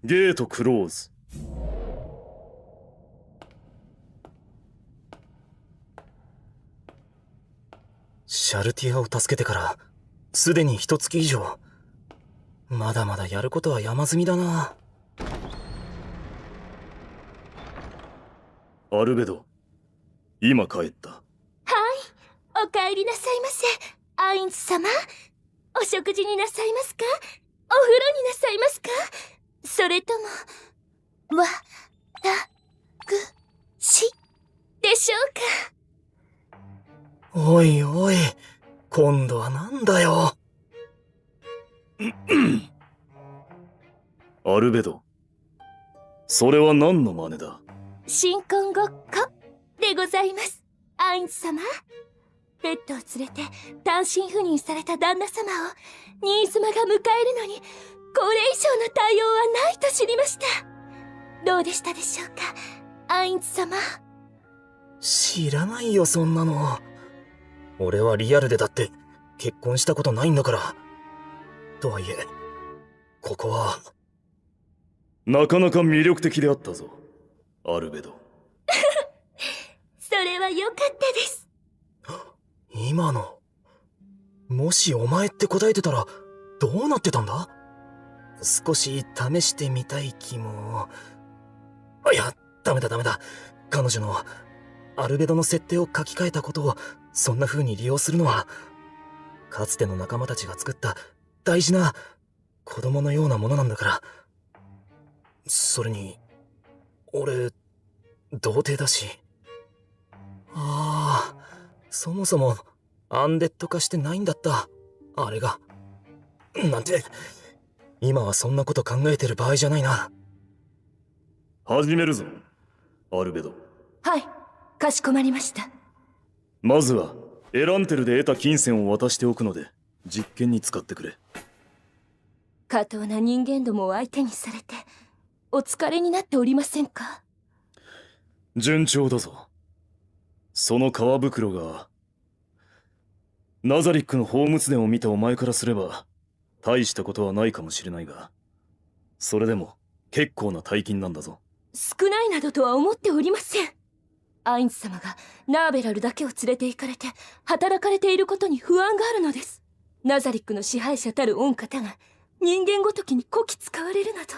ゲートクローズ。シャルティアを助けてからすでに1月以上。まだまだやることは山積みだな。アルベド、今帰った。はい、お帰りなさいませ。アインズ様、お食事になさいますか？お風呂になさいますか？それともわたくしでしょうか？おいおい、今度はなんだよ。アルベド、それは何の真似だ？新婚ごっこでございます。アインズ様、ペットを連れて単身赴任された旦那様を新妻が迎えるのにこれ以上の対応はないと知りました。どうでしたでしょうか、アインズ様？知らないよ、そんなの。俺はリアルでだって結婚したことないんだから。とはいえ、ここはなかなか魅力的であったぞ、アルベド。それは良かったです。今の、もしお前って答えてたらどうなってたんだ？少し試してみたい気も。いや、ダメだ。彼女のアルベドの設定を書き換えたことをそんな風に利用するのは、かつての仲間たちが作った大事な子供のようなものなんだから。それに俺童貞だし。そもそもアンデッド化してないんだった、あれが。なんて、今はそんなこと考えてる場合じゃないな。始めるぞ、アルベド。はい、かしこまりました。まずはエランテルで得た金銭を渡しておくので実験に使ってくれ。下等な人間どもを相手にされてお疲れになっておりませんか？順調だぞ。その皮袋がナザリックの宝物殿を見たお前からすれば大したことはないかもしれないが、それでも結構な大金なんだぞ。少ないなどとは思っておりません。アインズ様がナーベラルだけを連れて行かれて働かれていることに不安があるのです。ナザリックの支配者たる御方が人間ごときにこき使われるなど、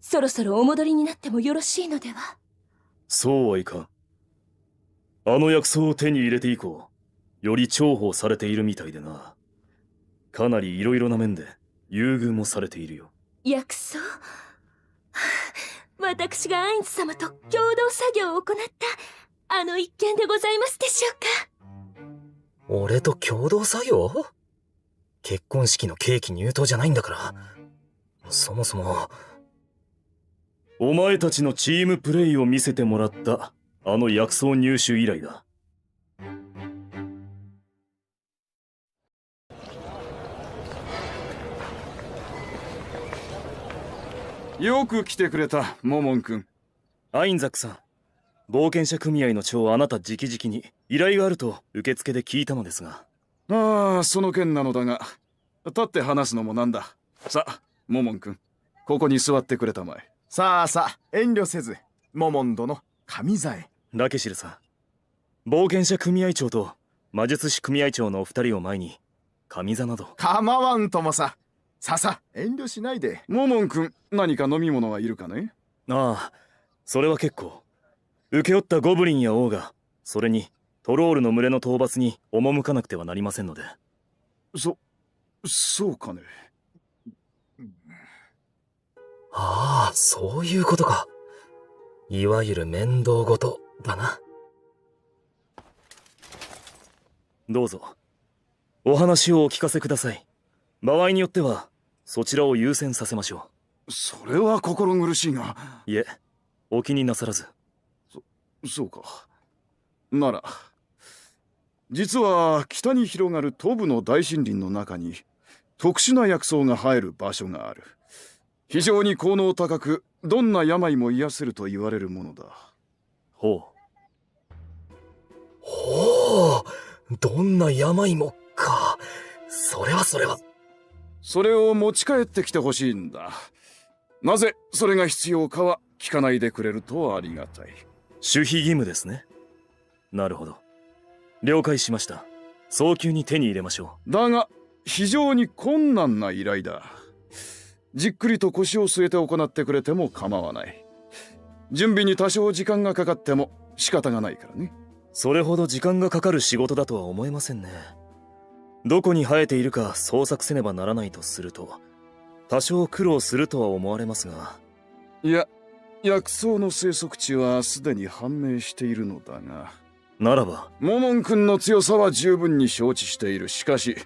そろそろお戻りになってもよろしいのでは？そうはいかん。あの薬草を手に入れて以降、より重宝されているみたいでな。かなりいろいろな面で優遇もされているよ。薬草私がアインズ様と共同作業を行ったあの一件でございますでしょうか？俺と共同作業？結婚式のケーキ入刀じゃないんだから。そもそもお前たちのチームプレイを見せてもらったあの薬草入手以来だ。よく来てくれた、モモン君。アインザックさん、冒険者組合の長、あなた直々に依頼があると受付で聞いたのですが。ああ、その件なのだが、立って話すのもなんだ。さあ、モモン君、ここに座ってくれたまえ。さあ、遠慮せず、モモン殿、上座へ。ラケシルさん、冒険者組合長と魔術師組合長のお二人を前に上座など。構わんともさ。さ、遠慮しないで。モモン君、何か飲み物はいるかね？ああ、それは結構。請け負ったゴブリンやオーガ、それにトロールの群れの討伐に赴かなくてはなりませんので。そうかね。そういうことか。いわゆる面倒事だな。どうぞお話をお聞かせください。場合によってはそちらを優先させましょう。それは心苦しいが。いえ、お気になさらず。そうか。なら、実は北に広がる東部の大森林の中に特殊な薬草が生える場所がある。非常に効能高く、どんな病も癒せると言われるものだ。ほう、どんな病もか。それは。それを持ち帰ってきてほしいんだ。なぜそれが必要かは聞かないでくれるとありがたい。守秘義務ですね。なるほど。了解しました。早急に手に入れましょだが非常に困難な依頼だ。じっくりと腰を据えて行ってくれても構わない。準備に多少時間がかかっても仕方がないからね。う。それほど時間がかかる仕事だとは思えませんね。どこに生えているか捜索せねばならないとすると、多少苦労するとは思われますが。いや、薬草の生息地はすでに判明しているのだが。ならば、モモン君の強さは十分に承知している。しかし、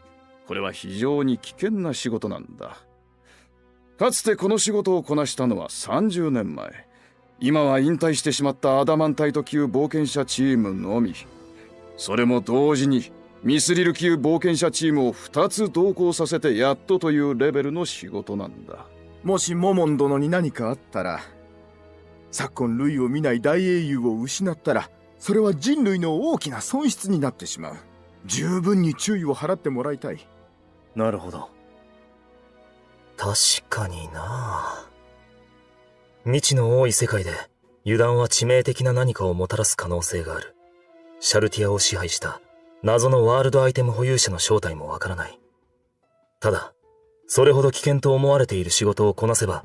これは非常に危険な仕事なんだ。かつてこの仕事をこなしたのは30年前。今は引退してしまったアダマンタイト級冒険者チームのみ。それも同時にミスリル級冒険者チームを2つ同行させてやっとというレベルの仕事なんだ。もしモモン殿に何かあったら、昨今類を見ない大英雄を失ったら、それは人類の大きな損失になってしまう。十分に注意を払ってもらいたい。なるほど。確かにな。未知の多い世界で油断は致命的な何かをもたらす可能性がある。シャルティアを支配した謎のワールドアイテム保有者の正体もわからない。ただ、それほど危険と思われている仕事をこなせば、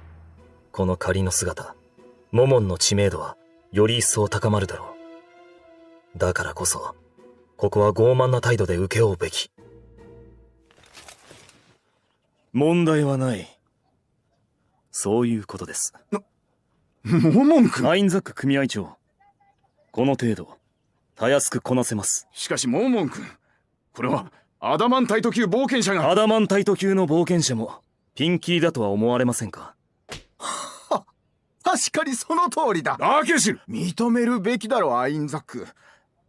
この仮の姿、モモンの知名度はより一層高まるだろう。だからこそ、ここは傲慢な態度で請け負うべき。問題はない。そういうことです。モモン君。アインザック組合長。この程度、たやすくこなせます。しかしモモン君、これはアダマンタイト級冒険者が。アダマンタイト級の冒険者もピンキリだとは思われませんか？確かにその通りだ。ラケシル、認めるべきだろ、アインザック。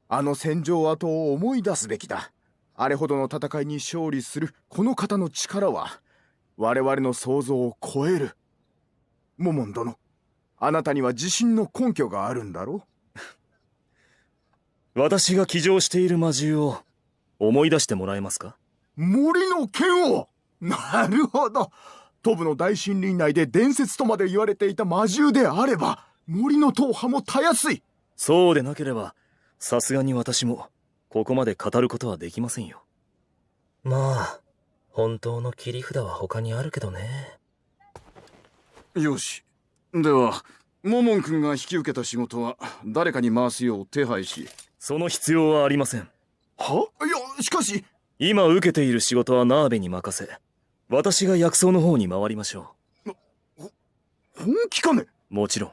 あの戦場跡を思い出すべきだ。あれほどの戦いに勝利するこの方の力は我々の想像を超える。モモン殿、あなたには自信の根拠があるんだろ私が騎乗している魔獣を思い出してもらえますか？森の剣を。なるほど。トブの大森林内で伝説とまで言われていた魔獣であれば、森の踏破もたやすい。そうでなければ、さすがに私もここまで語ることはできませんよ。まあ、本当の切り札は他にあるけどね。よし。ではモモン君が引き受けた仕事は誰かに回すよう手配し。その必要はありません。はいや、しかし。今受けている仕事はナーベに任せ、私が薬草の方に回りましょ本気かね？う。もちろん。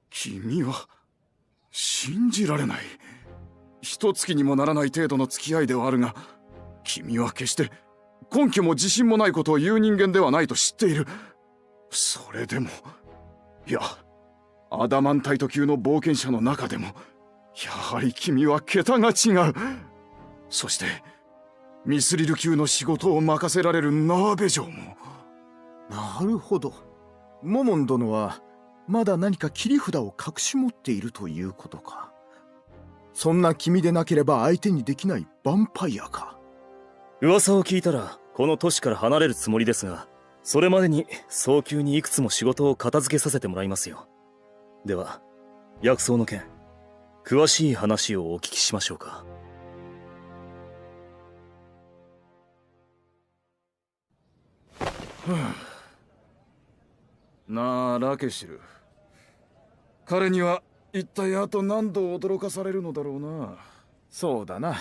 君は信じられない。一月にもならない程度の付き合いではあるが、君は決して根拠も自信もないことを言う人間ではないと知っている。それでも、いや、アダマンタイト級の冒険者の中でもやはり君は桁が違う。そしてミスリル級の仕事を任せられるナーベ城も。なるほど。モモン殿はまだ何か切り札を隠し持っているということか。そんな君でなければ相手にできないヴァンパイアか。噂を聞いたらこの都市から離れるつもりですが、それまでに早急にいくつも仕事を片付けさせてもらいますよ。では薬草の件、詳しい話をお聞きしましょうか。なあラケシル、彼には一体あと何度驚かされるのだろうな。そうだな。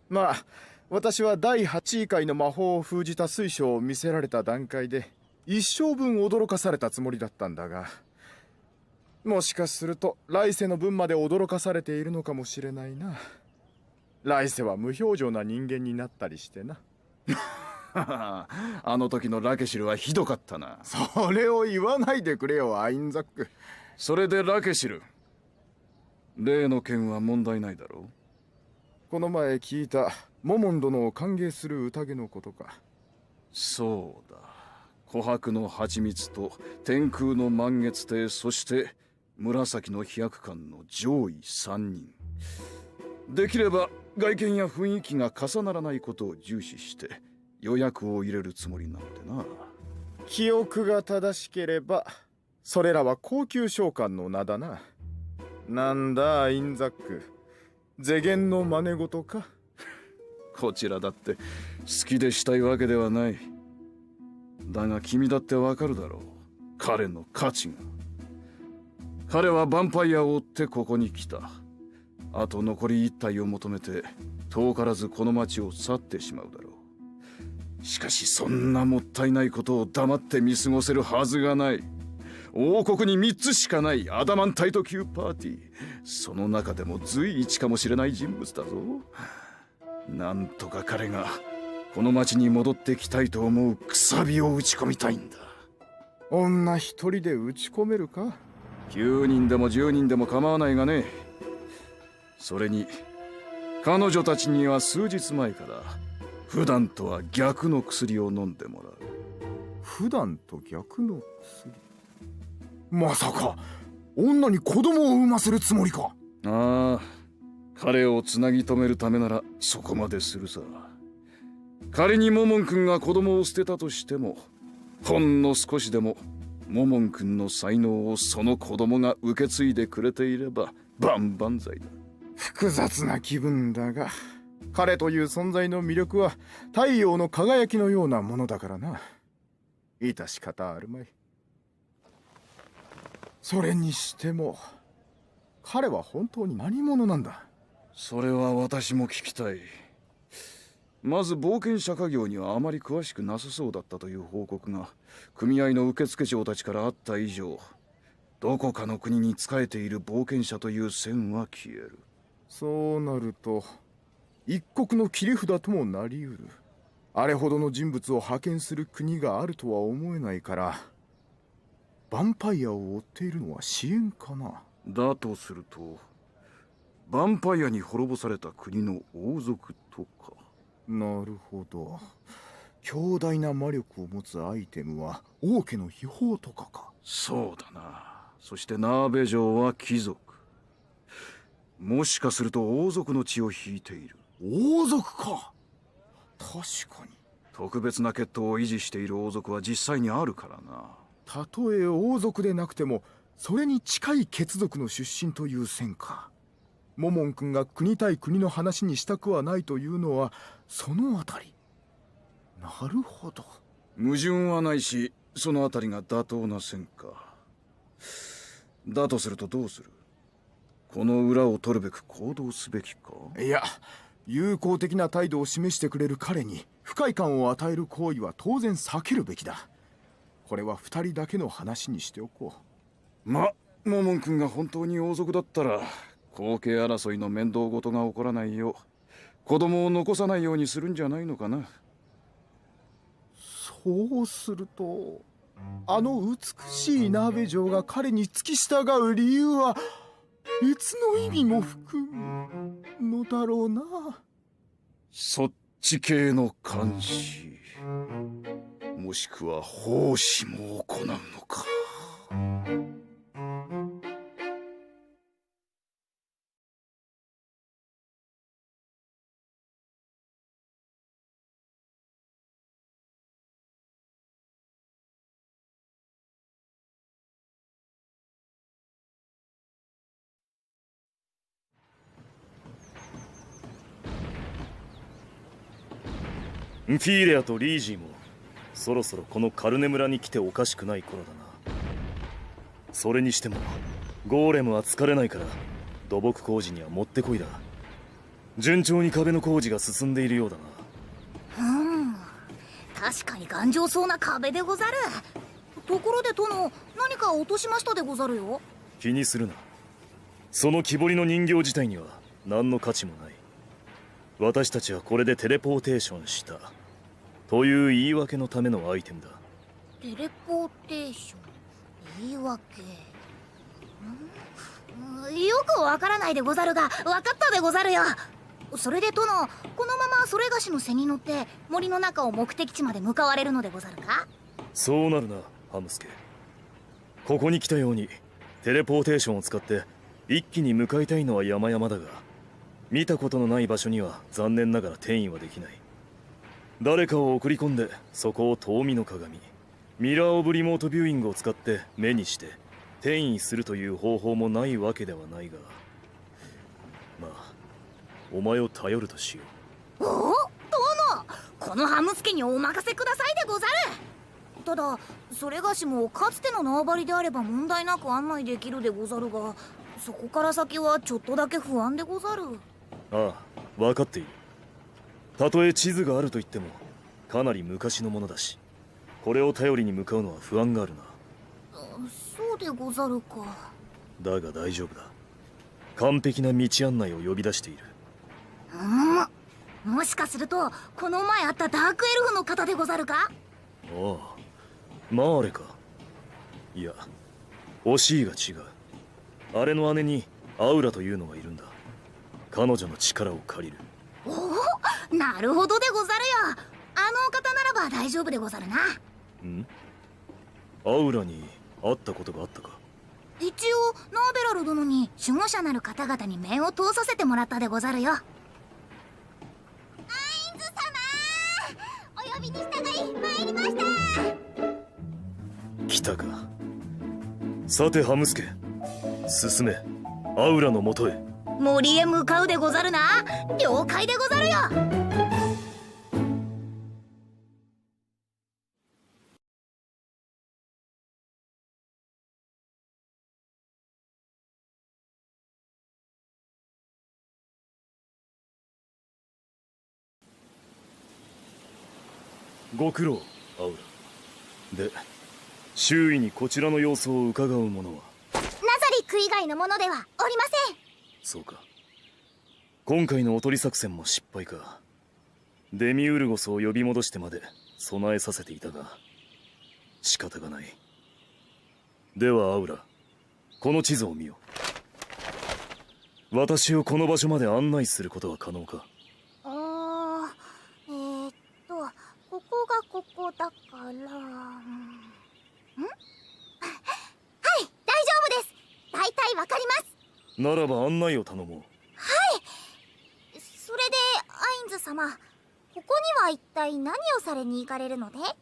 まあ私は第8位階の魔法を封じた水晶を見せられた段階で一生分驚かされたつもりだったんだが、もしかすると来世の分まで驚かされているのかもしれないな。来世は無表情な人間になったりしてな。あの時のラケシルはひどかったな。それを言わないでくれよ、アインザック。それでラケシル、例の件は問題ないだろう？この前聞いたモモン殿を歓迎する宴のことか。そうだ。琥珀の蜂蜜と天空の満月亭、そして紫の飛躍館の上位3人。できれば外見や雰囲気が重ならないことを重視して予約を入れるつもりなのでな。記憶が正しければそれらは高級商館の名だな。なんだアインザック、世間の真似事か。こちらだって好きでしたいわけではない。だが君だってわかるだろう、彼の価値が。彼はヴァンパイアを追ってここに来た。あと残り1体を求めて遠からずこの町を去ってしまうだろう。しかしそんなもったいないことを黙って見過ごせるはずがない。王国に3つしかないアダマンタイト級パーティー、その中でも随一かもしれない人物だぞ。なんとか彼がこの町に戻ってきたいと思うくさびを打ち込みたいんだ。女一人で打ち込めるか。9人でも10人でも構わないがね。それに彼女たちには数日前から普段とは逆の薬を飲んでもらう。普段と逆の薬。まさか女に子供を産ませるつもりか。ああ、彼をつなぎ止めるためならそこまでするさ。仮にモモン君が子供を捨てたとしても、ほんの少しでもモモン君の才能をその子供が受け継いでくれていれば万々歳だ。複雑な気分だが、彼という存在の魅力は太陽の輝きのようなものだからな。致し方あるまい。それにしても彼は本当に何者なんだ。それは私も聞きたい。まず冒険者家業にはあまり詳しくなさそうだったという報告が組合の受付嬢たちからあった以上、どこかの国に仕えている冒険者という線は消える。そうなると一国の切り札ともなりうる。あれほどの人物を派遣する国があるとは思えないから、ヴァンパイアを追っているのは支援かな。だとするとヴァンパイアに滅ぼされた国の王族とか。なるほど。強大な魔力を持つアイテムは王家の秘宝とかか。そうだな。そしてナーベ城は貴族。もしかすると王族の血を引いている。王族か。確かに。特別な血統を維持している王族は実際にあるからな。たとえ王族でなくてもそれに近い血族の出身という線か。モモン君が国対国の話にしたくはないというのはそのあたり。なるほど。矛盾はないし、そのあたりが妥当な線か。だとするとどうする。この裏を取るべく行動すべきか。いや、友好的な態度を示してくれる彼に不快感を与える行為は当然避けるべきだ。これは2人だけの話にしておこう。モモン君が本当に王族だったら後継争いの面倒事が起こらないよう子供を残さないようにするんじゃないのかな。そうするとあの美しいナーベ城が彼に付き従う理由は別の意味も含むのだろうな。そっち系の監視、もしくは奉仕も行うのか。フィーレアとリージーもそろそろこのカルネ村に来ておかしくない頃だな。それにしてもゴーレムは疲れないから土木工事にはもってこいだ。順調に壁の工事が進んでいるようだな。確かに頑丈そうな壁でござる。ところで殿、何か落としましたでござるよ。気にするな。その木彫りの人形自体には何の価値もない。私たちはこれでテレポーテーションしたという言い訳のためのアイテムだ。テレポーテーション、言い訳。よくわからないでござるが、わかったでござるよ。それで殿、このままそれがしの背に乗って森の中を目的地まで向かわれるのでござるか。そうなるな、ハムスケ。ここに来たようにテレポーテーションを使って一気に向かいたいのは山々だが、見たことのない場所には残念ながら転移はできない。誰かを送り込んでそこを遠見の鏡、ミラーオブリモートビューイングを使って目にして転移するという方法もないわけではないが、まあお前を頼るとしよおお、殿、このハムスケにお任せくださいでござる。ただそれがしもかつての縄張りであれば問題なく案内できるでござるが、そこから先はちょっとだけ不安でござる。う。ああ、分かっている。たとえ地図があると言ってもかなり昔のものだし、これを頼りに向かうのは不安があるな。そうでござるか。だが大丈夫だ。完璧な道案内を呼び出している。もしかするとこの前会ったダークエルフの方でござるか。ああ、まああれか。いや、惜しいが違う。あれの姉にアウラというのがいるんだ。彼女の力を借りる。おお、なるほどでござるよ。あのお方ならば大丈夫でござるな。ん？アウラに会ったことがあったか？一応ナーベラル殿に守護者なる方々に面を通させてもらったでござるよ。アインズ様、お呼びに従い参りました。来たか。さてハムスケ、進め。アウラのもとへ。森へ向かうでござるな。了解でござるよ。ご苦労、アウラ。で、周囲にこちらの様子を伺う者は？ナザリック以外のものではおりません。そうか。今回のおとり作戦も失敗か。デミウルゴスを呼び戻してまで備えさせていたが、仕方がない。ではアウラ、この地図を見よ。私をこの場所まで案内することは可能か？ここがここだから、はい、大丈夫です。大体わかります。ならば案内を頼もう。それでアインズ様、ここには一体何をされに行かれるので？あ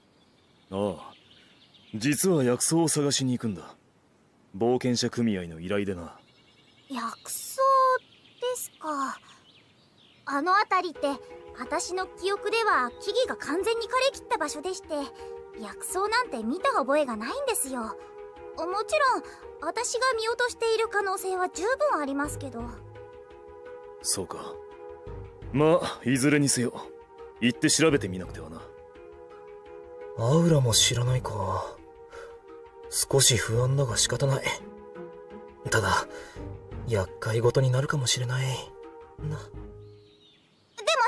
あ、実は薬草を探しに行くんだ。冒険者組合の依頼でな。薬草ですか。あの辺りって私の記憶では木々が完全に枯れきった場所でして、薬草なんて見た覚えがないんですよ。もちろん私が見落としている可能性は十分ありますけど。そうか。まあいずれにせよ行って調べてみなくてはな。アウラも知らないか。少し不安だが仕方ない。ただ厄介事になるかもしれないな。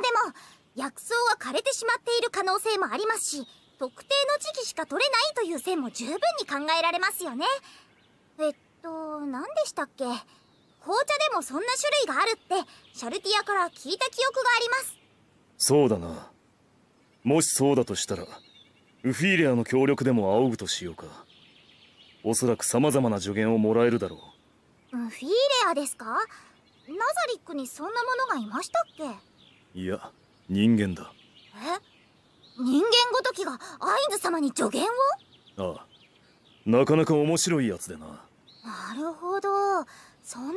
でも薬草は枯れてしまっている可能性もありますし、特定の時期しか取れないという線も十分に考えられますよね。何でしたっけ。紅茶でもそんな種類があるってシャルティアから聞いた記憶があります。そうだな。もしそうだとしたらウフィーレアの協力でも仰ぐとしようか。おそらく様々な助言をもらえるだろう。ウフィーレアですか。ナザリックにそんなものがいましたっけ。いや、人間だ。人間ごときがアインズ様に助言を？ああ、なかなか面白いやつでな。なるほど、そんな人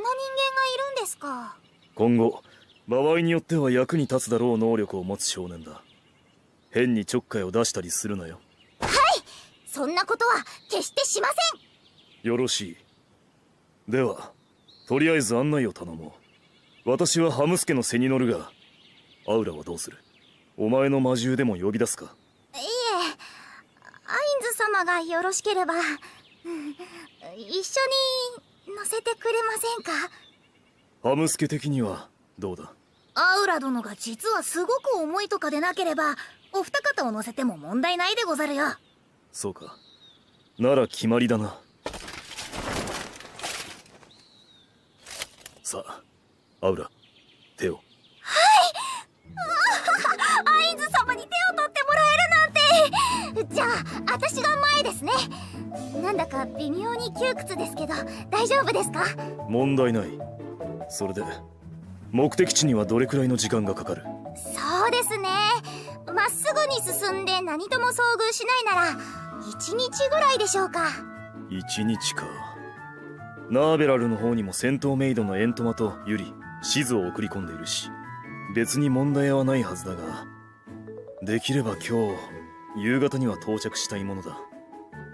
間がいるんですか。今後場合によっては役に立つだろう能力を持つ少年だ。変にちょっかいを出したりするなよ。はい、そんなことは決してしません。よろしい。ではとりあえず案内を頼もう。私はハムスケの背に乗るが、アウラはどうする？お前の魔獣でも呼び出すか？いえ、アインズ様がよろしければ一緒に乗せてくれませんか？ハムスケ的にはどうだ？アウラ殿が実はすごく重いとかでなければお二方を乗せても問題ないでござるよ。そうか。なら決まりだな。さあ、アウラ、手を。アインズ様に手を取ってもらえるなんて。じゃあ私が前ですね。なんだか微妙に窮屈ですけど大丈夫ですか？問題ない。それで目的地にはどれくらいの時間がかかる？そうですね、まっすぐに進んで何とも遭遇しないなら1日ぐらいでしょうか。一日か。ナーベラルの方にも戦闘メイドのエントマとユリ、シズを送り込んでいるし、別に問題はないはずだが、できれば今日夕方には到着したいものだ。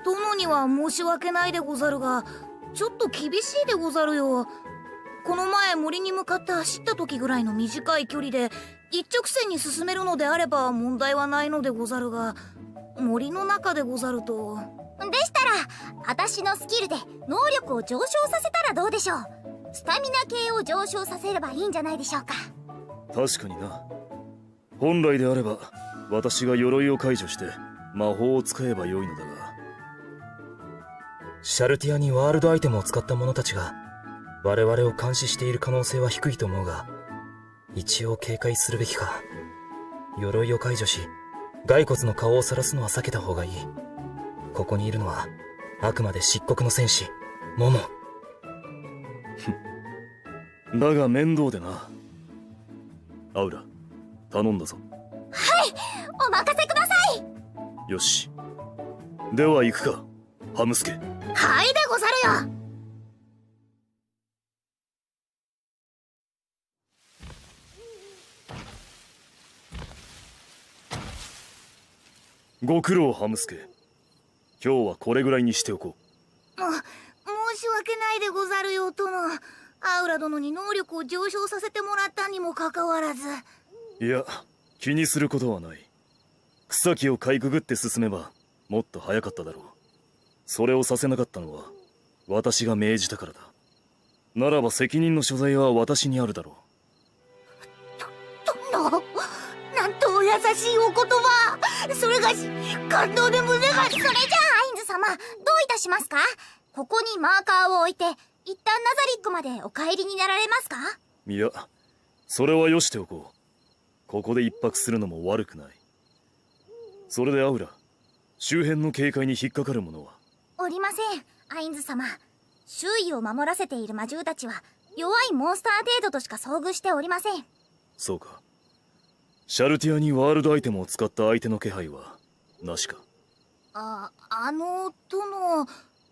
殿には申し訳ないでござるが、ちょっと厳しいでござるよ。この前森に向かって走った時ぐらいの短い距離で一直線に進めるのであれば問題はないのでござるが、森の中でござると。でしたら私のスキルで能力を上昇させたらどうでしょう。スタミナ系を上昇させればいいんじゃないでしょうか。確かにな。本来であれば私が鎧を解除して魔法を使えばよいのだが。シャルティアにワールドアイテムを使った者たちが我々を監視している可能性は低いと思うが、一応警戒するべきか。鎧を解除し骸骨の顔を晒すのは避けた方がいい。ここにいるのはあくまで漆黒の戦士モモ。だが面倒でな。アウラ、頼んだぞ。お任せください。よし。では行くか、ハムスケ。はいでござるよ。ご苦労ハムスケ。今日はこれぐらいにしておこう。申し訳ないでござるよ殿。アウラ殿に能力を上昇させてもらったにもかかわらず。いや、気にすることはない。草木をかいくぐって進めばもっと早かっただろう。それをさせなかったのは私が命じたからだ。ならば責任の所在は私にあるだろ殿、なんとお優しいお言葉。それがし感動で胸が。それじゃあアインズ様、どういたしますか。ここにマーカーを置いて一旦ナザリックまでお帰りになられますか。う。いや、それはよしておこう。ここで一泊するのも悪くない。それでアウラ、周辺の警戒に引っかかるものは。おりません、アインズ様。周囲を守らせている魔獣たちは弱いモンスター程度としか遭遇しておりません。そうか。シャルティアにワールドアイテムを使った相手の気配はなしか。殿、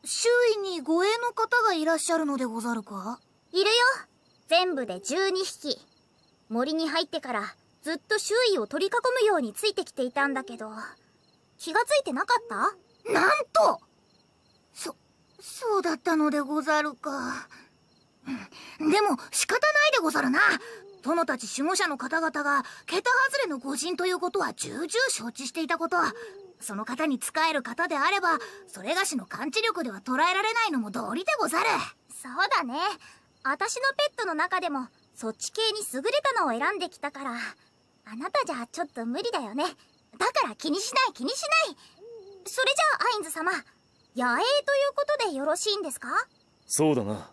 周囲に護衛の方がいらっしゃるのでござるか。いるよ。全部で12匹。森に入ってからずっと周囲を取り囲むようについてきていたんだけど、気がついてなかった？なんと。そうだったのでござるか。でも仕方ないでござるな。殿たち守護者の方々が桁外れの御人ということは重々承知していたこと。その方に仕える方であればそれがしの感知力では捉えられないのも道理でござる。そうだね。私のペットの中でもそっち系に優れたのを選んできたから、あなたじゃちょっと無理だよね。だから気にしない。それじゃあアインズ様、野営ということでよろしいんですか？そうだな。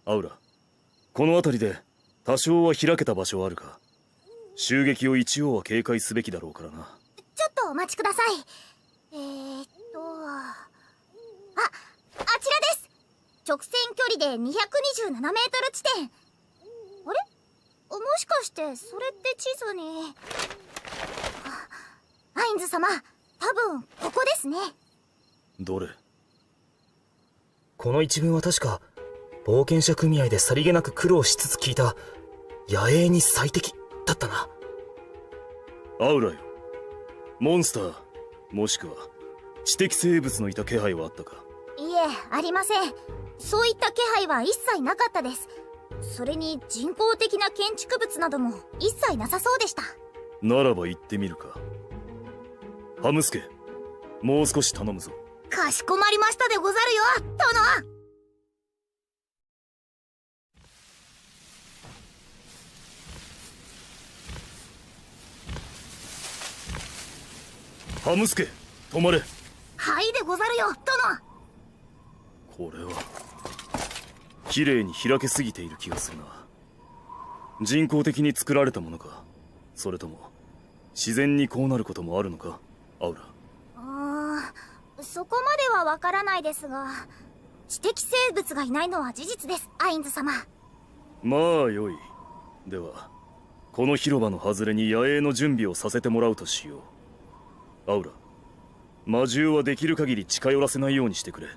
アウラ、この辺りで多少は開けた場所はあるか。襲撃を一応は警戒すべきだろうからな。ちょっとお待ちください。あちらです。直線距離で227メートル地点。あれ？もしかしてそれって地図に。アインズ様、多分ここですね。どれ？この一文は確か冒険者組合でさりげなく苦労しつつ聞いた野営に最適だったな。アウラよ、モンスターもしくは知的生物のいた気配はあったか？いえ、ありません。そういった気配は一切なかったです。それに人工的な建築物なども一切なさそうでした。ならば行ってみるか。ハムスケ、もう少し頼むぞ。かしこまりましたでござるよ殿。ハムスケ、止まれ。はいでござるよ殿。これは綺麗に開けすぎている気がするな。人工的に作られたものか、それとも自然にこうなることもあるのか、アウラ。そこまではわからないですが、知的生物がいないのは事実です、アインズ様。まあよい。ではこの広場の外れに野営の準備をさせてもらうとしよう。アウラ、魔獣はできる限り近寄らせないようにしてくれ。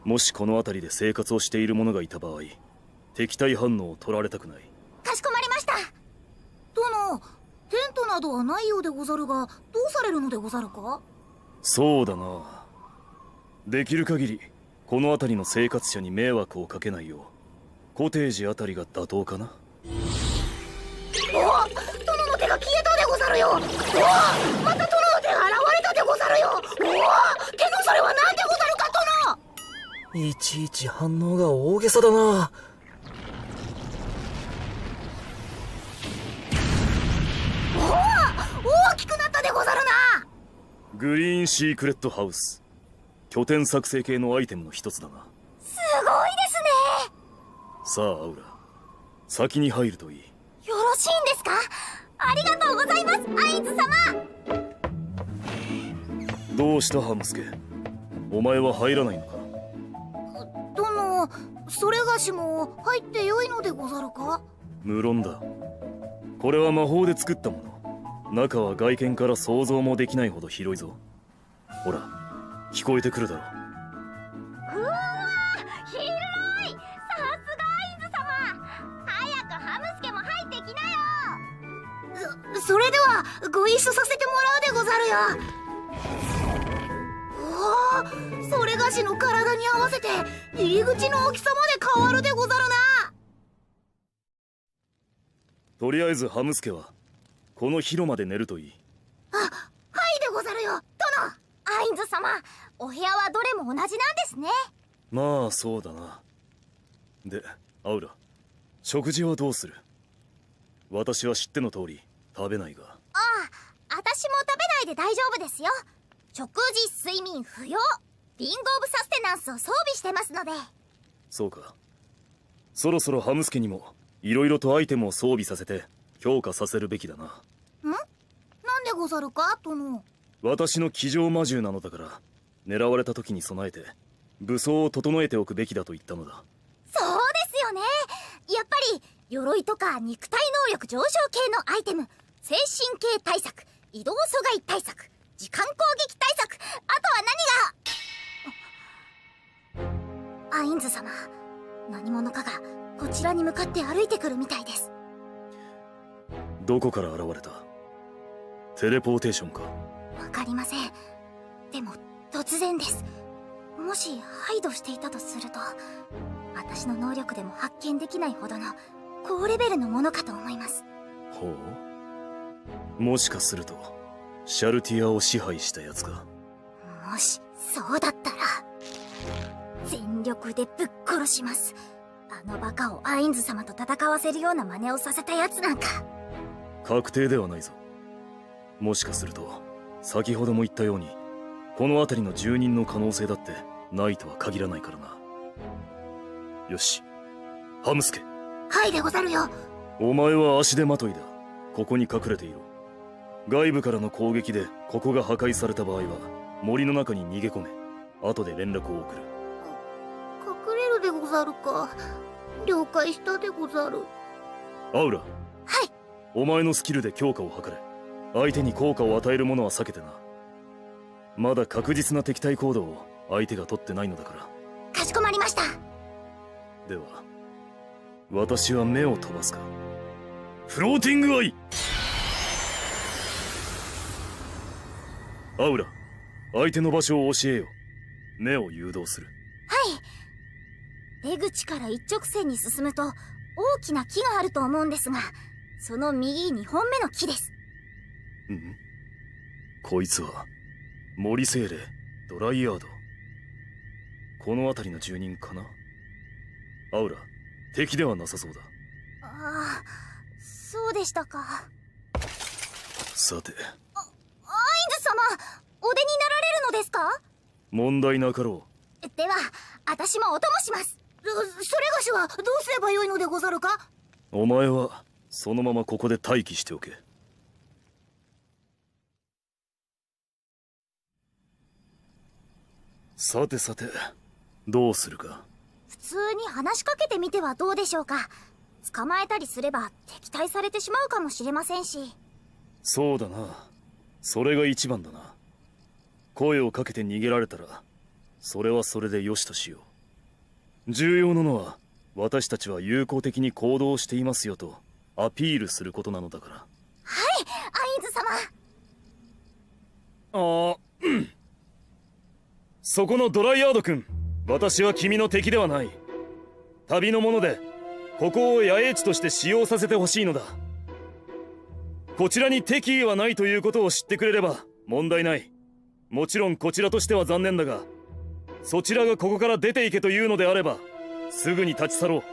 もしこの辺りで生活をしている者がいた場合、敵対反応を取られたくない。かしこまりました。殿、テントなどはないようでござるが、どうされるのでござるか？そうだな。できる限りこの辺りの生活者に迷惑をかけないようコテージあたりが妥当かな。お殿の手が消えたでござるよ。おまた殿の手が現れたでござるよ。おけどそれは何でござるか殿。いちいち反応が大げさだな。大きくなったでござるな。グリーンシークレットハウス、拠点作成系のアイテムの一つだな。すごいですね。さあアウラ、先に入るといい。よろしいんですか？ありがとうございます、アインズ様。どうしたハムスケ、お前は入らないのか？殿、それがしも入ってよいのでござるか？無論だ。これは魔法で作ったもの。中は外見から想像もできないほど広いぞ。ほら、聞こえてくるだろう。うわー、広い。さすがアインズ様。早くハムスケも入ってきなよ。それではご一緒させてもらうでござるよ。おお、それがしの体に合わせて入り口の大きさまで変わるでござるな。とりあえずハムスケはこの広間で寝るといい。はいでござるよ、殿。アインズ様、お部屋はどれも同じなんですね。まあそうだな。でアウラ、食事はどうする？私は知っての通り食べないが。ああ、私も食べないで大丈夫ですよ。食事、睡眠不要、リングオブサステナンスを装備してますので。そうか。そろそろハムスケにもいろいろとアイテムを装備させて強化させるべきだな。なんでござるか、殿。私の騎乗魔獣なのだから、狙われた時に備えて武装を整えておくべきだと言ったのだ。そうですよね。やっぱり鎧とか肉体能力上昇系のアイテム、精神系対策、移動阻害対策、時間攻撃対策、あとは何が。アインズ様、何者かがこちらに向かって歩いてくるみたいです。どこから現れた？テレポーテーションか？わかりません。でも突然です。もしハイドしていたとすると、私の能力でも発見できないほどの高レベルのものかと思います。ほう。もしかするとシャルティアを支配したやつか？もしそうだったら全力でぶっ殺します。あのバカをアインズ様と戦わせるような真似をさせたやつなんか。確定ではないぞ。もしかすると先ほども言ったようにこの辺りの住人の可能性だってないとは限らないからな。よし、ハムスケ。はいでござるよ。お前は足手まといだ。ここに隠れていろ。外部からの攻撃でここが破壊された場合は森の中に逃げ込め。後で連絡を送る。隠れるでござるか。了解したでござる。アウラ。はい。お前のスキルで強化を図れ。相手に効果を与えるものは避けてな。まだ確実な敵対行動を相手が取ってないのだから。かしこまりました。では私は目を飛ばすか。フローティングアイ。アウラ、相手の場所を教えよ。目を誘導する。はい。出口から一直線に進むと大きな木があると思うんですが、その右2本目の木です。こいつは森精霊ドライヤード。この辺りの住人かな。アウラ、敵ではなさそうだ。ああ、そうでしたか。さて、アインズ様、お出になられるのですか？問題なかろでは私もお供します。それがしはどうすればよいのでござるか？う。お前はそのままここで待機しておけ。さてさて、どうするか。普通に話しかけてみてはどうでしょうか。捕まえたりすれば敵対されてしまうかもしれませんし。そうだな。それが一番だな。声をかけて逃げられたらそれはそれでよしとしよう。重要なのは私たちは友好的に行動していますよとアピールすることなのだから。はい、アインズ様。そこのドライヤード君、私は君の敵ではない。旅の者でここを野営地として使用させてほしいのだ。こちらに敵意はないということを知ってくれれば問題ない。もちろんこちらとしては残念だが、そちらがここから出ていけというのであればすぐに立ち去ろう。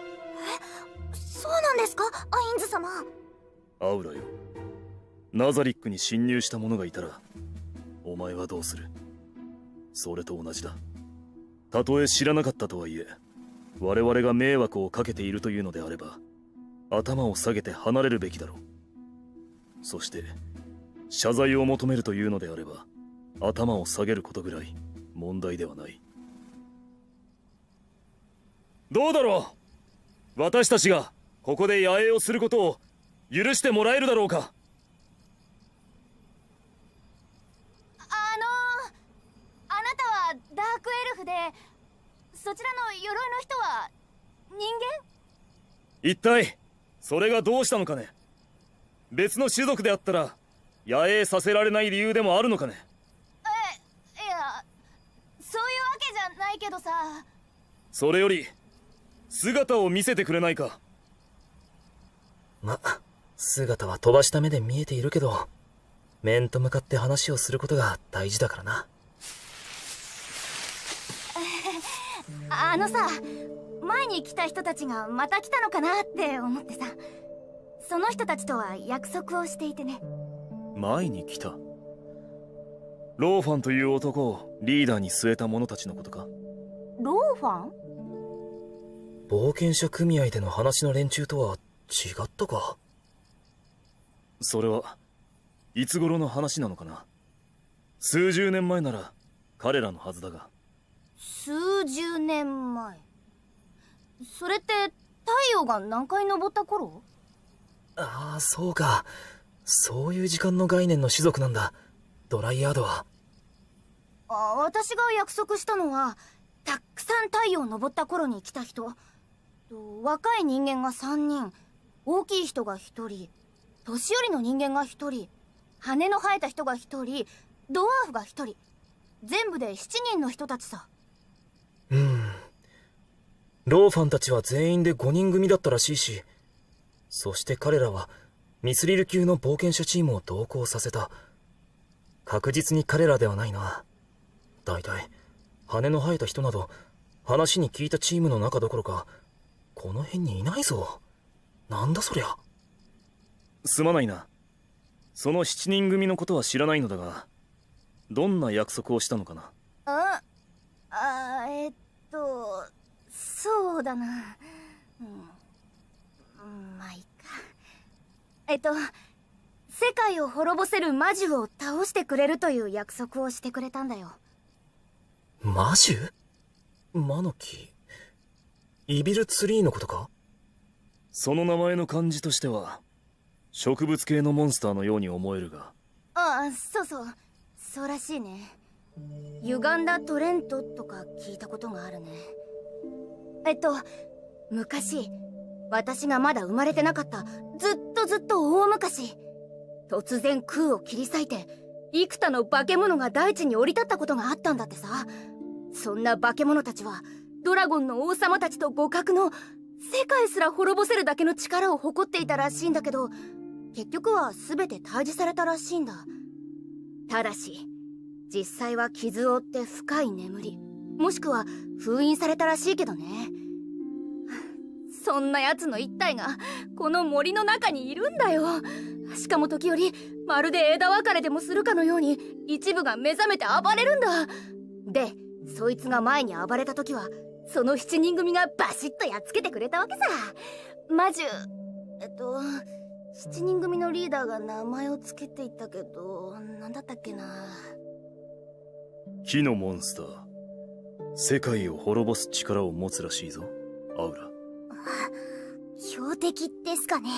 そうなんですか、アインズ様。アウラよ、ナザリックに侵入した者がいたらお前はどうする？それと同じだ。たとえ知らなかったとはいえ、我々が迷惑をかけているというのであれば頭を下げて離れるべきだろう。そして謝罪を求めるというのであれば頭を下げることぐらい問題ではない。どうだろう、私たちがここで野営をすることを許してもらえるだろうか。あなたはダークエルフで、そちらの鎧の人は人間？一体それがどうしたのかね。別の種族であったら野営させられない理由でもあるのかね。いや、そういうわけじゃないけどさ。それより姿を見せてくれないか。ま、姿は飛ばした目で見えているけど、面と向かって話をすることが大事だからな。あのさ、前に来た人たちがまた来たのかなって思ってさ、その人たちとは約束をしていてね。前に来たローファンという男をリーダーに据えた者たちのことか。ローファン？冒険者組合での話の連中とは違ったか。それはいつ頃の話なのかな。数十年前なら彼らのはずだが。数十年前。それって太陽が何回昇った頃？ああ、そうか。そういう時間の概念の種族なんだ、ドライヤードは。私が約束したのは、たくさん太陽昇った頃に来た人。若い人間が3人、大きい人が1人、年寄りの人間が1人、羽の生えた人が1人、ドワーフが1人。全部で7人の人たちさ。ローファンたちは全員で5人組だったらしいし、そして彼らはミスリル級の冒険者チームを同行させた。確実に彼らではないな。だいたい羽の生えた人など話に聞いたチームの中どころかこの辺にいないぞ。なんだそりゃ。すまないな。その7人組のことは知らないのだが、どんな約束をしたのかな。そうだな。まあいいか。世界を滅ぼせる魔獣を倒してくれるという約束をしてくれたんだよ。魔獣？魔の木？イビルツリーのことか？その名前の漢字としては植物系のモンスターのように思えるが。そうらしいね。歪んだトレントとか聞いたことがあるね。昔、私がまだ生まれてなかったずっと大昔、突然空を切り裂いて幾多の化け物が大地に降り立ったことがあったんだってさ。そんな化け物たちはドラゴンの王様たちと互角の世界すら滅ぼせるだけの力を誇っていたらしいんだけど、結局は全て退治されたらしいんだ。ただし実際は傷を負って深い眠り、もしくは封印されたらしいけどね。そんな奴の一体がこの森の中にいるんだよ。しかも時折まるで枝分かれでもするかのように一部が目覚めて暴れるんだ。で、そいつが前に暴れた時はその7人組がバシッとやっつけてくれたわけさ。魔獣、7人組のリーダーが名前をつけていたけど、なんだったっけな。木のモンスター、世界を滅ぼす力を持つらしいぞ、アウラ。標的ですかね。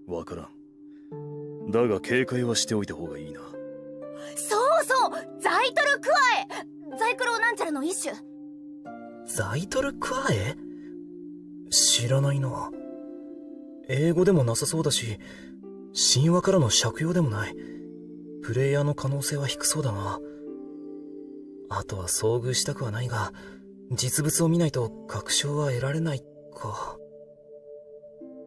わからん。だが警戒はしておいた方がいいな。そう、ザイイトルクワエ、ザイクロなんちゃらの一種。ザイトルクワエ？知らないな。英語でもなさそうだし、神話からの借用でもない。プレイヤーの可能性は低そうだな。あとは遭遇したくはないが、実物を見ないと確証は得られないか。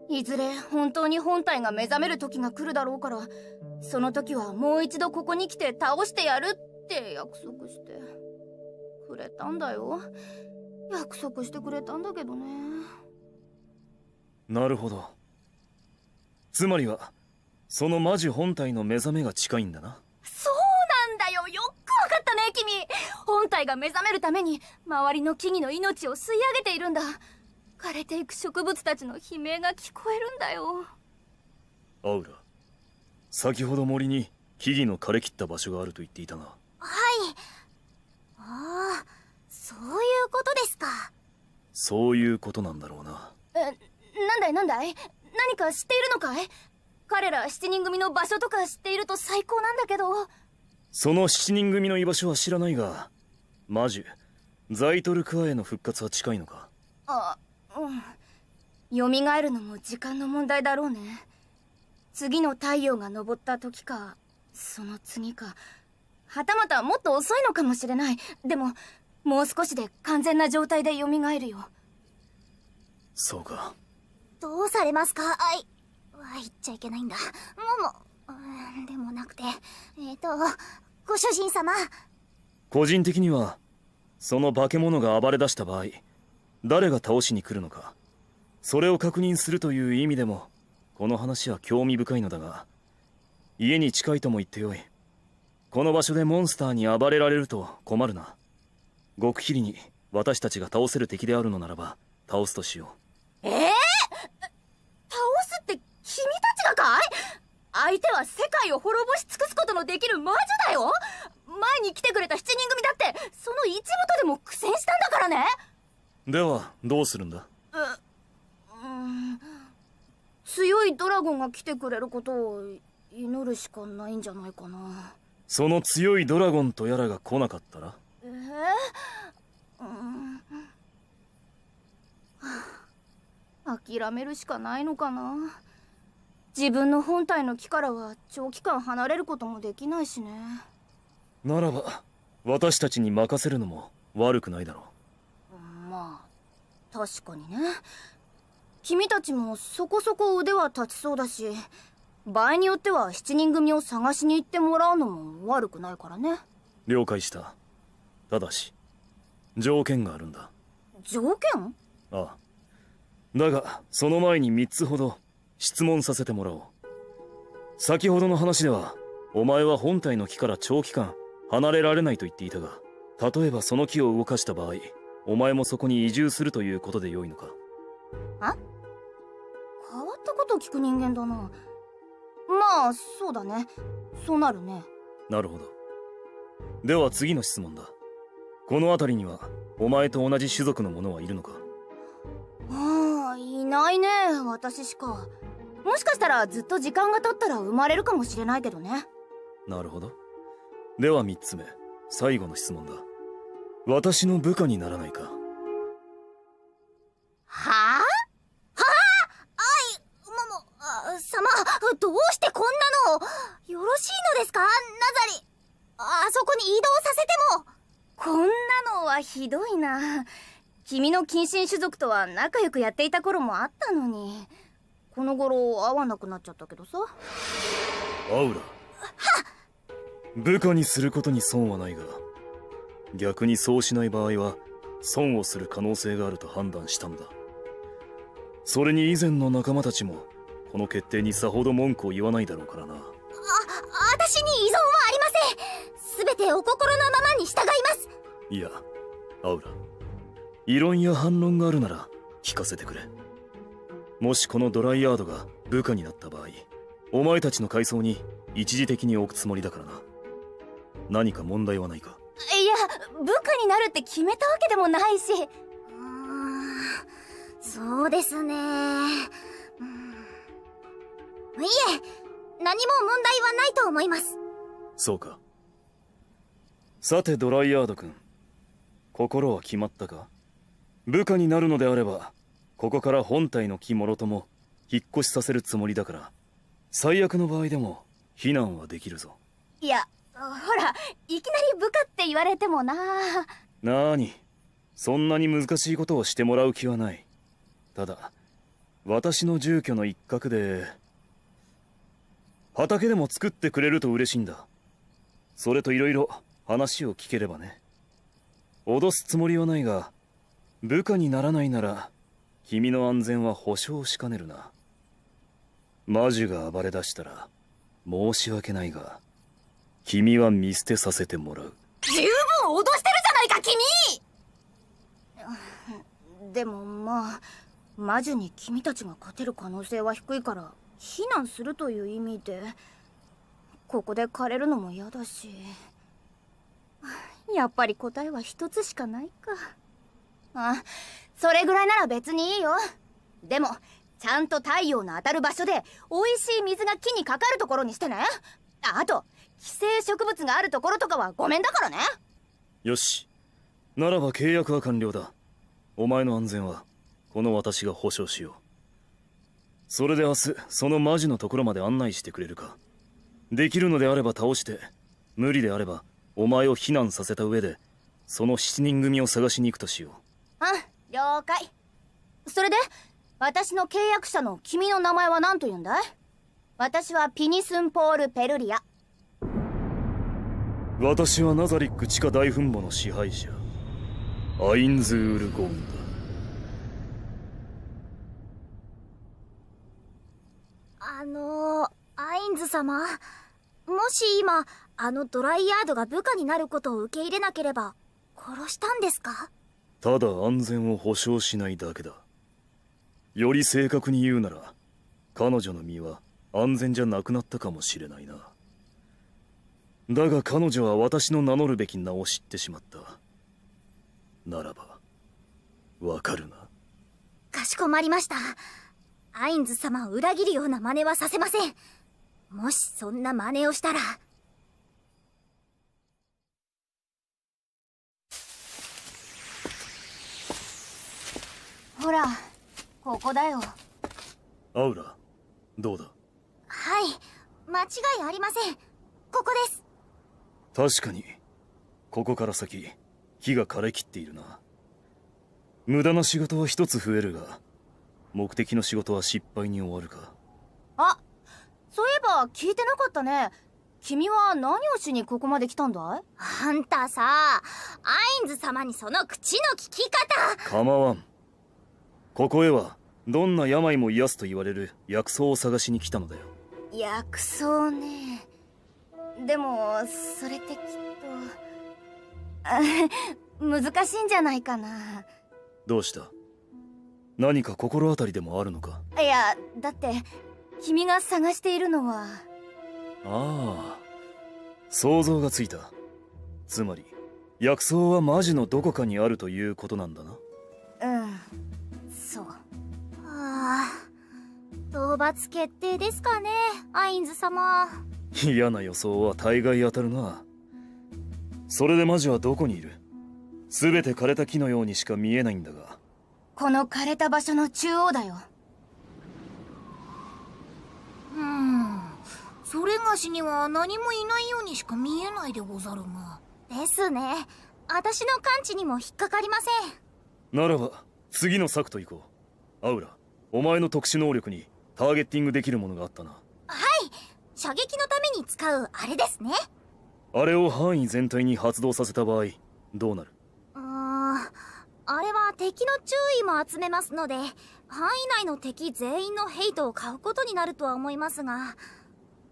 いずれ本当に本体が目覚める時が来るだろうから、その時はもう一度ここに来て倒してやるって約束してくれたんだよ。約束してくれたんだけどね。なるほど。つまりはその魔女本体の目覚めが近いんだな。そうなんだよ。よくわかったね君。本体が目覚めるために周りの木々の命を吸い上げているんだ。枯れていく植物たちの悲鳴が聞こえるんだよ。アウラ、先ほど森に木々の枯れ切った場所があると言っていたな。はい。ああ、そういうことですか。そういうことなんだろうな。なんだいなんだい、何か知っているのかい？彼ら7人組の場所とか知っていると最高なんだけど。その7人組の居場所は知らないが、魔女ザイトルクワエの復活は近いのか？あ、蘇るのも時間の問題だろうね。次の太陽が昇った時か、その次か、はたまたもっと遅いのかもしれない。でももう少しで完全な状態で蘇るよ。そうか。どうされますか？言っちゃいけないんだ。でもなくて、ご主人様。個人的にはその化け物が暴れ出した場合、誰が倒しに来るのか、それを確認するという意味でもこの話は興味深いのだが、家に近いとも言ってよい。この場所でモンスターに暴れられると困るな。極秘裏に私たちが倒せる敵であるのならば倒すとしよう。倒すって君たちがかい？相手は世界を滅ぼし尽くすことのできる魔女だよ。前に来てくれた7人組だってその一部とでも苦戦したんだからね。ではどうするんだ？強いドラゴンが来てくれることを祈るしかないんじゃないかな。その強いドラゴンとやらが来なかったら？諦めるしかないのかな。自分の本体の木からは長期間離れることもできないしね。ならば私たちに任せるのも悪くないだろう。まあ確かにね。君たちもそこそこ腕は立ちそうだし、場合によっては7人組を探しに行ってもらうのも悪くないからね。了解した。ただし条件があるんだ。条件？ああ。だがその前に3つほど質問させてもらおう。先ほどの話ではお前は本体の木から長期間離れられないと言っていたが、例えばその木を動かした場合、お前もそこに移住するということでよいのか？あ？変わったこと聞く人間だな。まあそうだね。そうなるね。なるほど。では次の質問だ。この辺りにはお前と同じ種族の者はいるのか？ああ、いないね、私しか。もしかしたらずっと時間が経ったら生まれるかもしれないけどね。なるほど。では3つ目、最後の質問だ。私の部下にならないか？はあ？様、どうしてこんなの。よろしいのですか、ナザリ。あそこに移動させても。こんなのはひどいな。君の近親種族とは仲良くやっていた頃もあったのに、この頃会わなくなっちゃったけどさ。アウラ、部下にすることに損はないが、逆にそうしない場合は損をする可能性があると判断したんだ。それに以前の仲間たちもこの決定にさほど文句を言わないだろうからな。私に依存はありません。全てお心のままに従います。いや、アウラ、異論や反論があるなら聞かせてくれ。もしこのドライヤードが部下になった場合、お前たちの階層に一時的に置くつもりだからな。何か問題はないか？いや、部下になるって決めたわけでもないし。そうですね。いえ、何も問題はないと思います。そうか。さてドライヤード君、心は決まったか？部下になるのであれば、ここから本体の木もろとも引っ越しさせるつもりだから、最悪の場合でも避難はできるぞ。いや、ほら、いきなり部下って言われてもな。なーに、そんなに難しいことをしてもらう気はない。ただ、私の住居の一角で畑でも作ってくれると嬉しいんだ。それといろいろ話を聞ければね。脅すつもりはないが、部下にならないなら君の安全は保証しかねるな。魔女が暴れ出したら申し訳ないが、君は見捨てさせてもらう。十分脅してるじゃないか君。でもまあ、魔女に君たちが勝てる可能性は低いから避難するという意味でここで枯れるのも嫌だし、やっぱり答えは一つしかないか。あ、それぐらいなら別にいいよ。でもちゃんと太陽の当たる場所で美味しい水が木にかかるところにしてね。あと寄生植物があるところとかはごめんだからね。よし、ならば契約は完了だ。お前の安全はこの私が保証しよう。それで明日その魔女のところまで案内してくれるか？できるのであれば倒して、無理であればお前を避難させた上でその7人組を探しに行くとしよう。了解。それで私の契約者の君の名前は何と言うんだい？私はピニスンポール・ペルリア。私はナザリック地下大墳墓の支配者、アインズール・ゴーンだ。アインズ様、もし今ドライヤードが部下になることを受け入れなければ殺したんですか？ただ安全を保証しないだけだ。より正確に言うなら、彼女の身は安全じゃなくなったかもしれないな。だが彼女は私の名乗るべき名を知ってしまった。ならばわかるな？かしこまりました。アインズ様を裏切るような真似はさせません。もしそんな真似をしたら。ほら、ここだよ。アウラ、どうだ？はい、間違いありません。ここです。確かにここから先木が枯れきっているな。無駄な仕事は一つ増えるが、目的の仕事は失敗に終わるか。あ、そういえば聞いてなかったね。君は何をしにここまで来たんだい？あんたさ、アインズ様にその口の利き方。構わん。ここへはどんな病も癒すと言われる薬草を探しに来たのだよ。薬草ね。でもそれってきっと難しいんじゃないかな。どうした？何か心当たりでもあるのか？いや、だって君が探しているのは。ああ、想像がついた。つまり薬草は魔女のどこかにあるということなんだな。そう。はあ、討伐決定ですかね、アインズ様。嫌な予想は大概当たるな。それで魔女はどこにいる？全て枯れた木のようにしか見えないんだが。この枯れた場所の中央だよ。それがしには何もいないようにしか見えないでござるが。ですね。私の感知にも引っかかりません。ならば次の策といこう。アウラ、お前の特殊能力にターゲッティングできるものがあったな。はい、射撃のために使うあれですね。あれを範囲全体に発動させた場合どうなる？あれは敵の注意も集めますので、範囲内の敵全員のヘイトを買うことになるとは思いますが、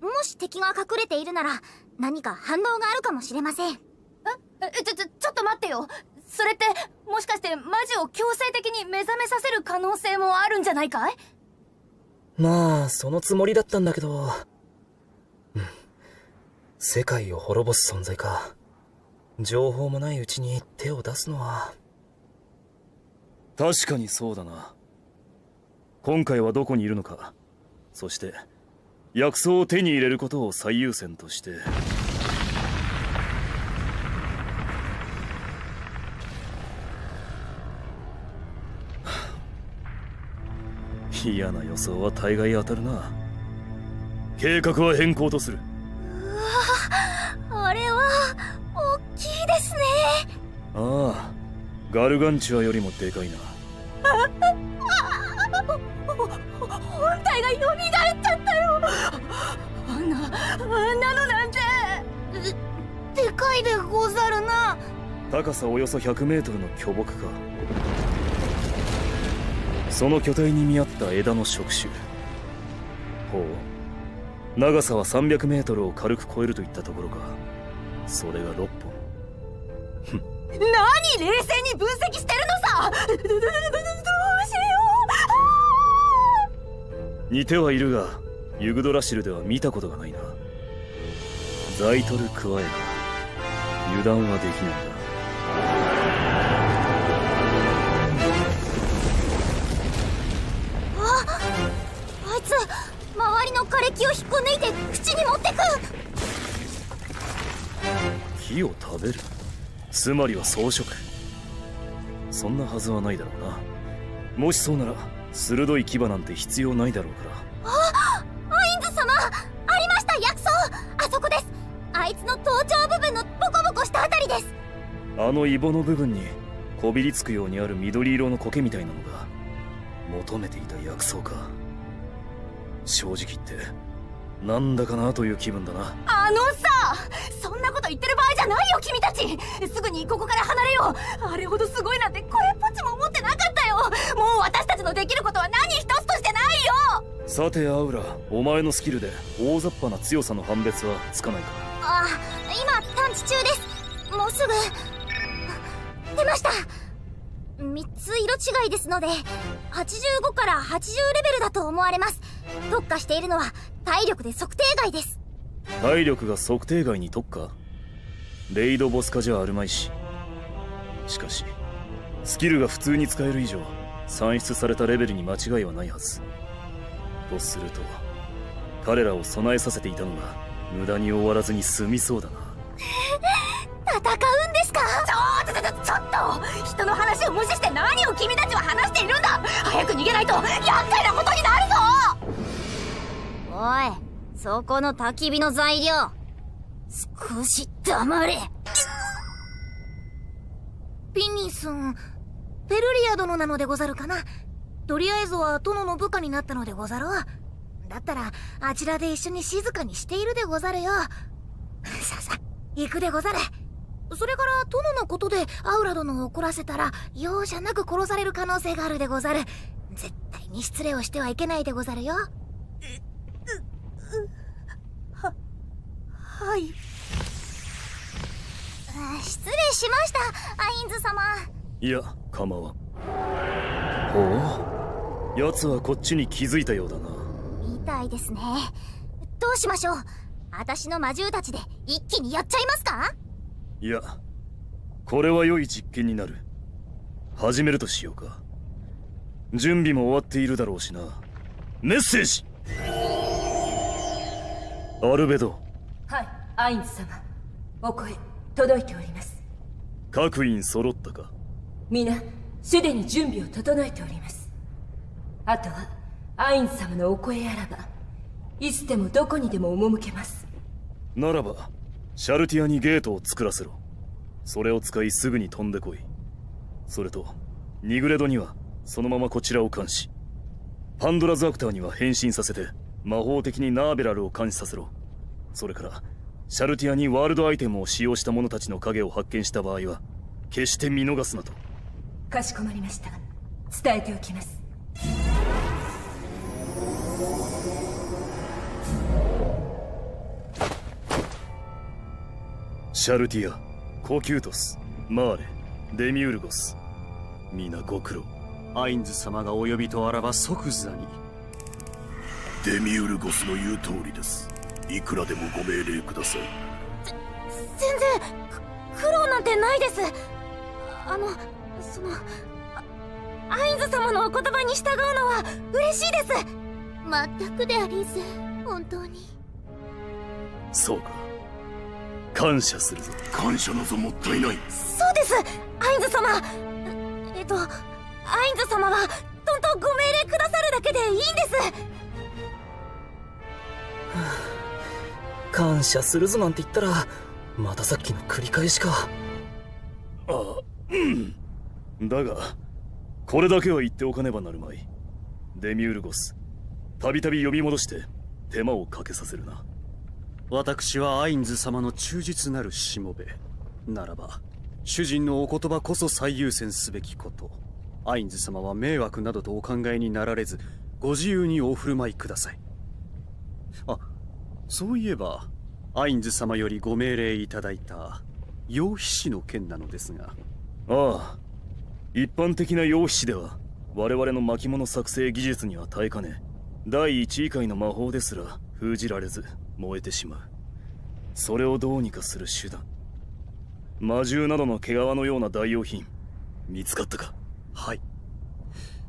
もし敵が隠れているなら何か反応があるかもしれません。ちょっと待ってよ。それってもしかして魔女を強制的に目覚めさせる可能性もあるんじゃないかい？まあそのつもりだったんだけど、世界を滅ぼす存在か。情報もないうちに手を出すのは。確かにそうだな。今回はどこにいるのか、そして薬草を手に入れることを最優先として。嫌な予想は大概当たるな。計画は変更とする。あれは大きいですね。ああ、ガルガンチュアよりもでかいな。本体が蘇っちゃったよ。あんなのなんて。でかいでござるな。高さおよそ100メートルの巨木か。その巨体に見合った枝の触手。ほう、長さは300メートルを軽く超えるといったところか。それが6本。何冷静に分析してるのさ。どうしよう。似てはいるが、ユグドラシルでは見たことがないな。ザイトル・クワエが油断はできないんだ。あいつ周りの枯れ木を引っこ抜いて口に持ってく。木を食べる？つまりは草食。そんなはずはないだろうな。もしそうなら鋭い牙なんて必要ないだろうから。アインズ様、ありました、薬草。あそこです。あいつの頭頂部分のボコボコしたあたりです。あのイボの部分にこびりつくようにある緑色の苔みたいなのが求めていた薬草か。正直言ってなんだかなという気分だな。あのさ、そんなこと言ってる場合じゃないよ君たち。すぐにここから離れよう。あれほどすごいなんてこれっぽっちも思ってなかったよ。もう私たちのできることは何一つとしてないよ。さてアウラ、お前のスキルで大雑把な強さの判別はつかないか？あ、今探知中です。もうすぐ出ました。3つ色違いですので85から80レベルだと思われます。特化しているのは体力で測定外です。体力が測定外に特化？レイドボス化じゃあるまいし。しかしスキルが普通に使える以上算出されたレベルに間違いはないはず。とすると彼らを備えさせていたのが無駄に終わらずに済みそうだな。戦うんですか？ちょっと人の話を無視して何を君たちは話しているんだ。早く逃げないと厄介なことになるぞ。おい、そこの焚き火の材料少し黙れ。ピニスン、ペルリア殿なのでござるかな。とりあえずは殿の部下になったのでござろう。だったらあちらで一緒に静かにしているでござるよ。さあさあ行くでござる。それから殿のことでアウラ殿を怒らせたら容赦なく殺される可能性があるでござる。絶対に失礼をしてはいけないでござるよ。はい。失礼しました、アインズ様。いや構わん。ほう、奴はこっちに気づいたようだな。みたいですね。どうしましょう。私の魔獣たちで一気にやっちゃいますか？いや、これは良い実験になる。始めるとしようか。準備も終わっているだろうしな。メッセージ。アルベド。はい、アインズ様、お声届いております。各員揃ったか？皆すでに準備を整えております。あとはアインズ様のお声あらばいつでもどこにでも赴けます。ならばシャルティアにゲートを作らせろ。それを使いすぐに飛んでこい。それとニグレドにはそのままこちらを監視。パンドラズアクターには変身させて魔法的にナーベラルを監視させろ。それからシャルティアにワールドアイテムを使用した者たちの影を発見した場合は決して見逃すなと。かしこまりました。伝えておきます。シャルティア、コキュートス、マーレ、デミウルゴス、皆ご苦労。アインズ様がお呼びとあらば即座に。デミウルゴスの言う通りです。いくらでもご命令ください。全然苦労なんてないです。アインズ様のお言葉に従うのは嬉しいです。まったくでありんす。本当に。そうか。感謝するぞ。感謝などもったいない。そうです、アインズ様。アインズ様はど本当ご命令くださるだけでいいんです。感謝するぞなんて言ったらまたさっきの繰り返しか。だがこれだけは言っておかねばなるまい。デミウルゴス、たびたび呼び戻して手間をかけさせるな。私はアインズ様の忠実なるしもべならば、主人のお言葉こそ最優先すべきこと。アインズ様は迷惑などとお考えになられず、ご自由にお振る舞いください。あ、そういえばアインズ様よりご命令いただいた羊皮紙の件なのですが。ああ、一般的な羊皮紙では我々の巻物作成技術には耐えかね、第一位階の魔法ですら封じられず燃えてしまう。それをどうにかする手段、魔獣などの毛皮のような代用品見つかったか？はい、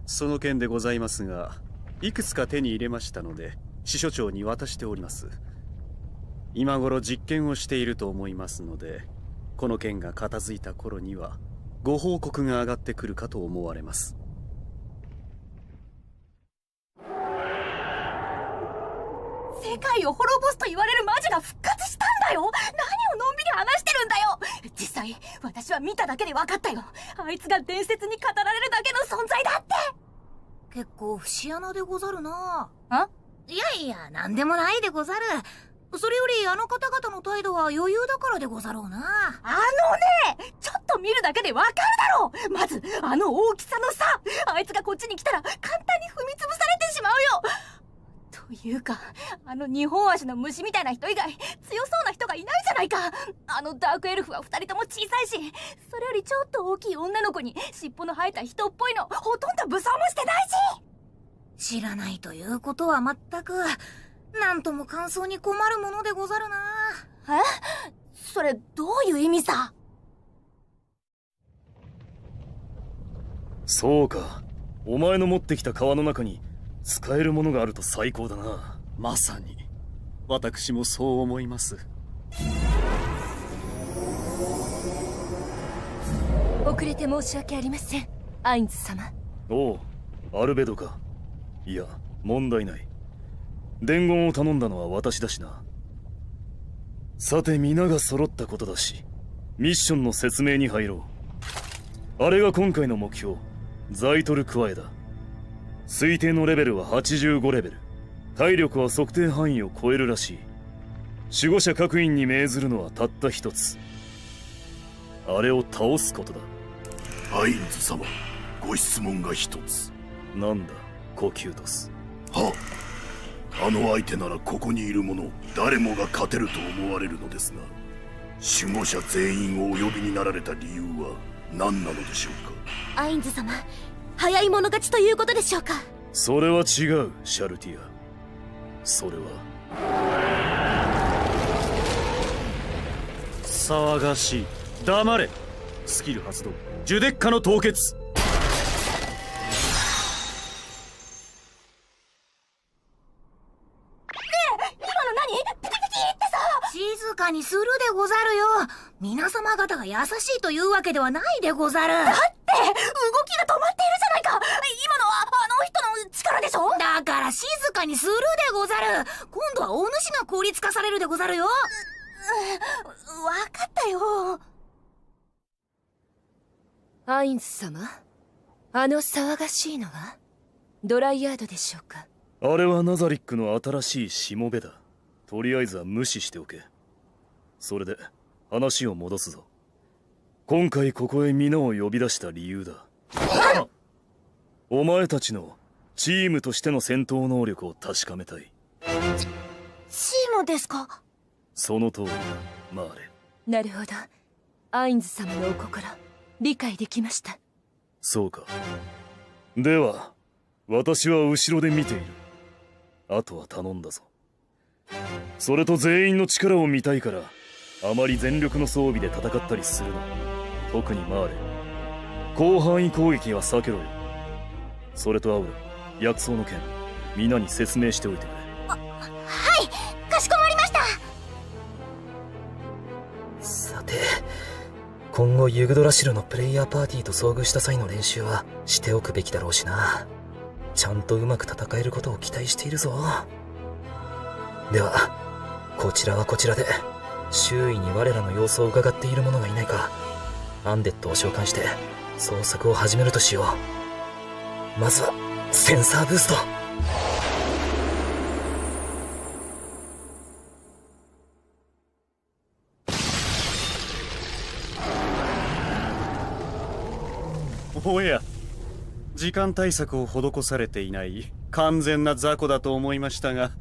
その件でございますが、いくつか手に入れましたので支所長に渡しております。今頃実験をしていると思いますので、この件が片付いた頃にはご報告が上がってくるかと思われます。世界を滅ぼすと言われる魔女が復活したんだよ。何をのんびり話してるんだよ。実際私は見ただけで分かったよ。あいつが伝説に語られるだけの存在だって。結構節穴でござるな。あ？いやいや、なんでもないでござる。それよりあの方々の態度は余裕だからでござろうな。ちょっと見るだけでわかるだろう。まずあの大きさの差。あいつがこっちに来たら簡単に踏み潰されてしまうよ。というか、あの2本足の虫みたいな人以外強そうな人がいないじゃないか。あのダークエルフは2人とも小さいし、それよりちょっと大きい女の子に尻尾の生えた人っぽいのほとんど武装もしてないし。知らないということは全く、なんとも感想に困るものでござるな。え？それどういう意味さ？そうか、お前の持ってきた川の中に使えるものがあると最高だな。まさに私もそう思います。遅れて申し訳ありません、アインズ様。おう、アルベドか。いや、問題ない。伝言を頼んだのは私だしな。さて皆が揃ったことだし、ミッションの説明に入ろう。あれが今回の目標、ザイトル・クワエだ。推定のレベルは85レベル。体力は測定範囲を超えるらしい。守護者各員に命ずるのはたった一つ。あれを倒すことだ。アインズ様、ご質問が一つ。なんだ、コキュートス。はあの相手ならここにいる者誰もが勝てると思われるのですが、守護者全員をお呼びになられた理由は何なのでしょうか？アインズ様、早い者勝ちということでしょうか？それは違う、シャルティア。それは騒がしい。黙れ。スキル発動。ジュデッカの凍結。静かにするでござるよ。皆様方が優しいというわけではないでござる。だって動きが止まっているじゃないか。今のはあの人の力でしょ。だから静かにするでござる。今度はお主が効率化されるでござるよ。わかったよ。アインズ様、あの騒がしいのはドライヤードでしょうか？あれはナザリックの新しいしもべだ。とりあえずは無視しておけ。それで話を戻すぞ。今回ここへ皆を呼び出した理由だ。お前たちのチームとしての戦闘能力を確かめたい。チームですか？その通りだ、マーレ。なるほど、アインズ様のお心理解できました。そうか。では私は後ろで見ている。あとは頼んだぞ。それと全員の力を見たいから、あまり全力の装備で戦ったりするな。特にマーレ、広範囲攻撃は避けろよ。それとアウラ、薬草の件、皆に説明しておいてくれ。はい、かしこまりました。さて、今後ユグドラシルのプレイヤーパーティーと遭遇した際の練習はしておくべきだろうしな。ちゃんとうまく戦えることを期待しているぞ。ではこちらはこちらで周囲に我らの様子を伺っている者がいないかアンデッドを召喚して捜索を始めるとしよう。まずはセンサーブースト。おや、時間対策を施されていない完全な雑魚だと思いましたが、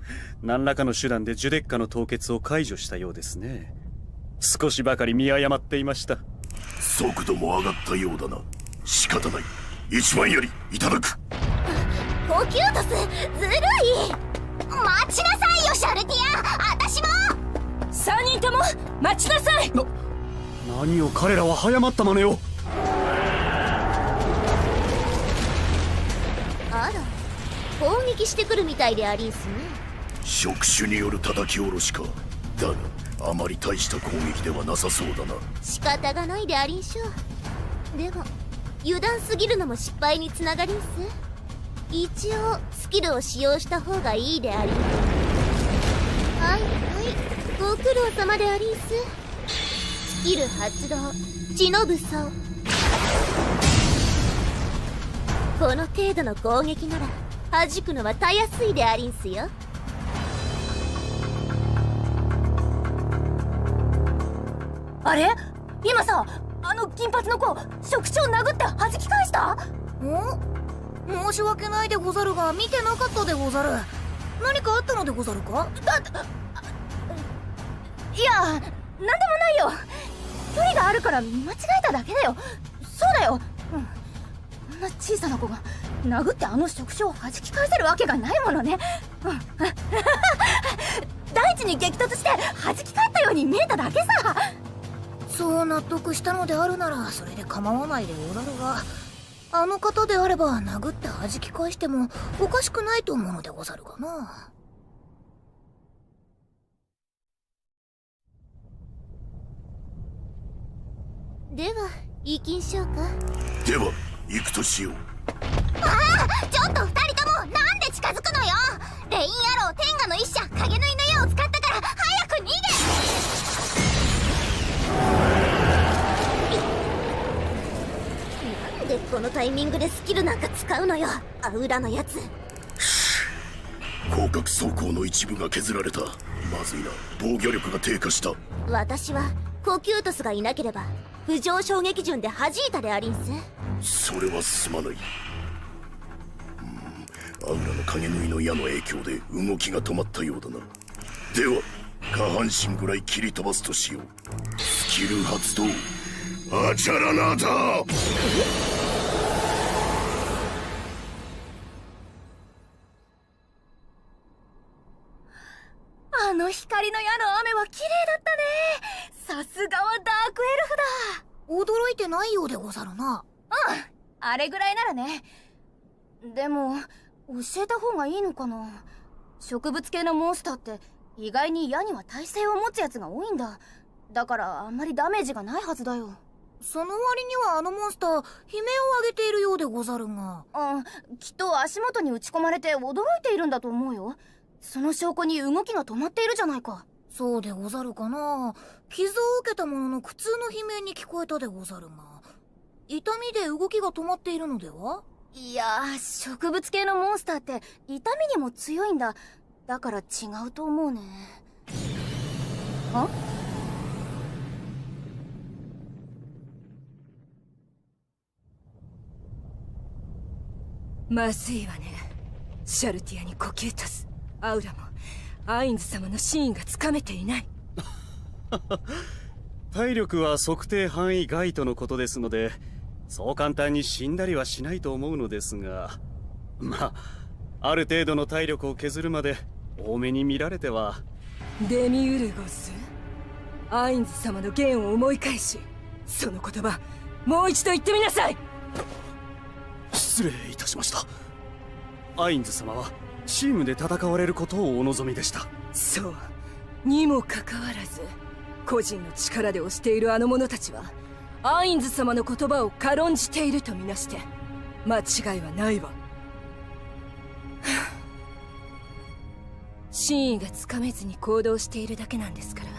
何らかの手段でジュデッカの凍結を解除したようですね。少しばかり見誤っていました。速度も上がったようだな。仕方ない。一番やりいただく。コキュートス、ずるい。待ちなさいよシャルティア、私も。3人とも待ちなさい。何を彼らは早まったまねを。あら、攻撃してくるみたいでありんすね。触手による叩き下ろしか。だがあまり大した攻撃ではなさそうだな。仕方がないでありんしょう。でも油断すぎるのも失敗につながりんす。一応スキルを使用した方がいいでありん。はいはい、ご苦労様でありんす。スキル発動、血の武装。この程度の攻撃なら弾くのはたやすいでありんすよ。あれ、今さ、あの金髪の子触手を殴って弾き返した。申し訳ないでござるが見てなかったでござる。何かあったのでござるか？いや、なんでもないよ。距離があるから見間違えただけだよ。そうだよ。こんな小さな子が殴ってあの触手を弾き返せるわけがないものね。大地に激突して弾き返ったように見えただけさ。そう納得したのであるならそれで構わないでござるが、あの方であれば殴って弾き返してもおかしくないと思うのでござるがな。では行きんしょうか。では行くとしよう。ちょっと二人ともなんで近づくのよ。レインアロー天下の一社影縫いの矢を使ったから早く逃げ。なんでこのタイミングでスキルなんか使うのよ、アウラのやつ。広角装甲の一部が削られた。まずいな。防御力が低下した。私はコキュートスがいなければ不浄衝撃順で弾いたでありんす。それはすまない。アウラの影縫いの矢の影響で動きが止まったようだな。では下半身ぐらい切り飛ばすとしよう。スキル発動、アチャラナータ。あの光の矢の雨は綺麗だったね。さすがはダークエルフだ。驚いてないようでござるな。あれぐらいならね。でも教えた方がいいのかな。植物系のモンスターって意外に矢には耐性を持つやつが多いんだ。だからあんまりダメージがないはずだよ。その割にはあのモンスター悲鳴を上げているようでござるが。きっと足元に打ち込まれて驚いているんだと思うよ。その証拠に動きが止まっているじゃないか。そうでござるかな。傷を受けた者の苦痛の悲鳴に聞こえたでござるが、痛みで動きが止まっているのでは？いやー、植物系のモンスターって痛みにも強いんだ。だから違うと思うね。まずいわね。シャルティアにコキュートス、アウラもアインズ様の真意がつかめていない。体力は測定範囲外とのことですので、そう簡単に死んだりはしないと思うのですが、まあある程度の体力を削るまで多めに見られては。デミウルゴス、アインズ様の言を思い返し、その言葉もう一度言ってみなさい。失礼いたしました。アインズ様はチームで戦われることをお望みでした。そうにもかかわらず、個人の力で推しているあの者たちはアインズ様の言葉を軽んじているとみなして間違いはないわ。真意がつかめずに行動しているだけなんですから。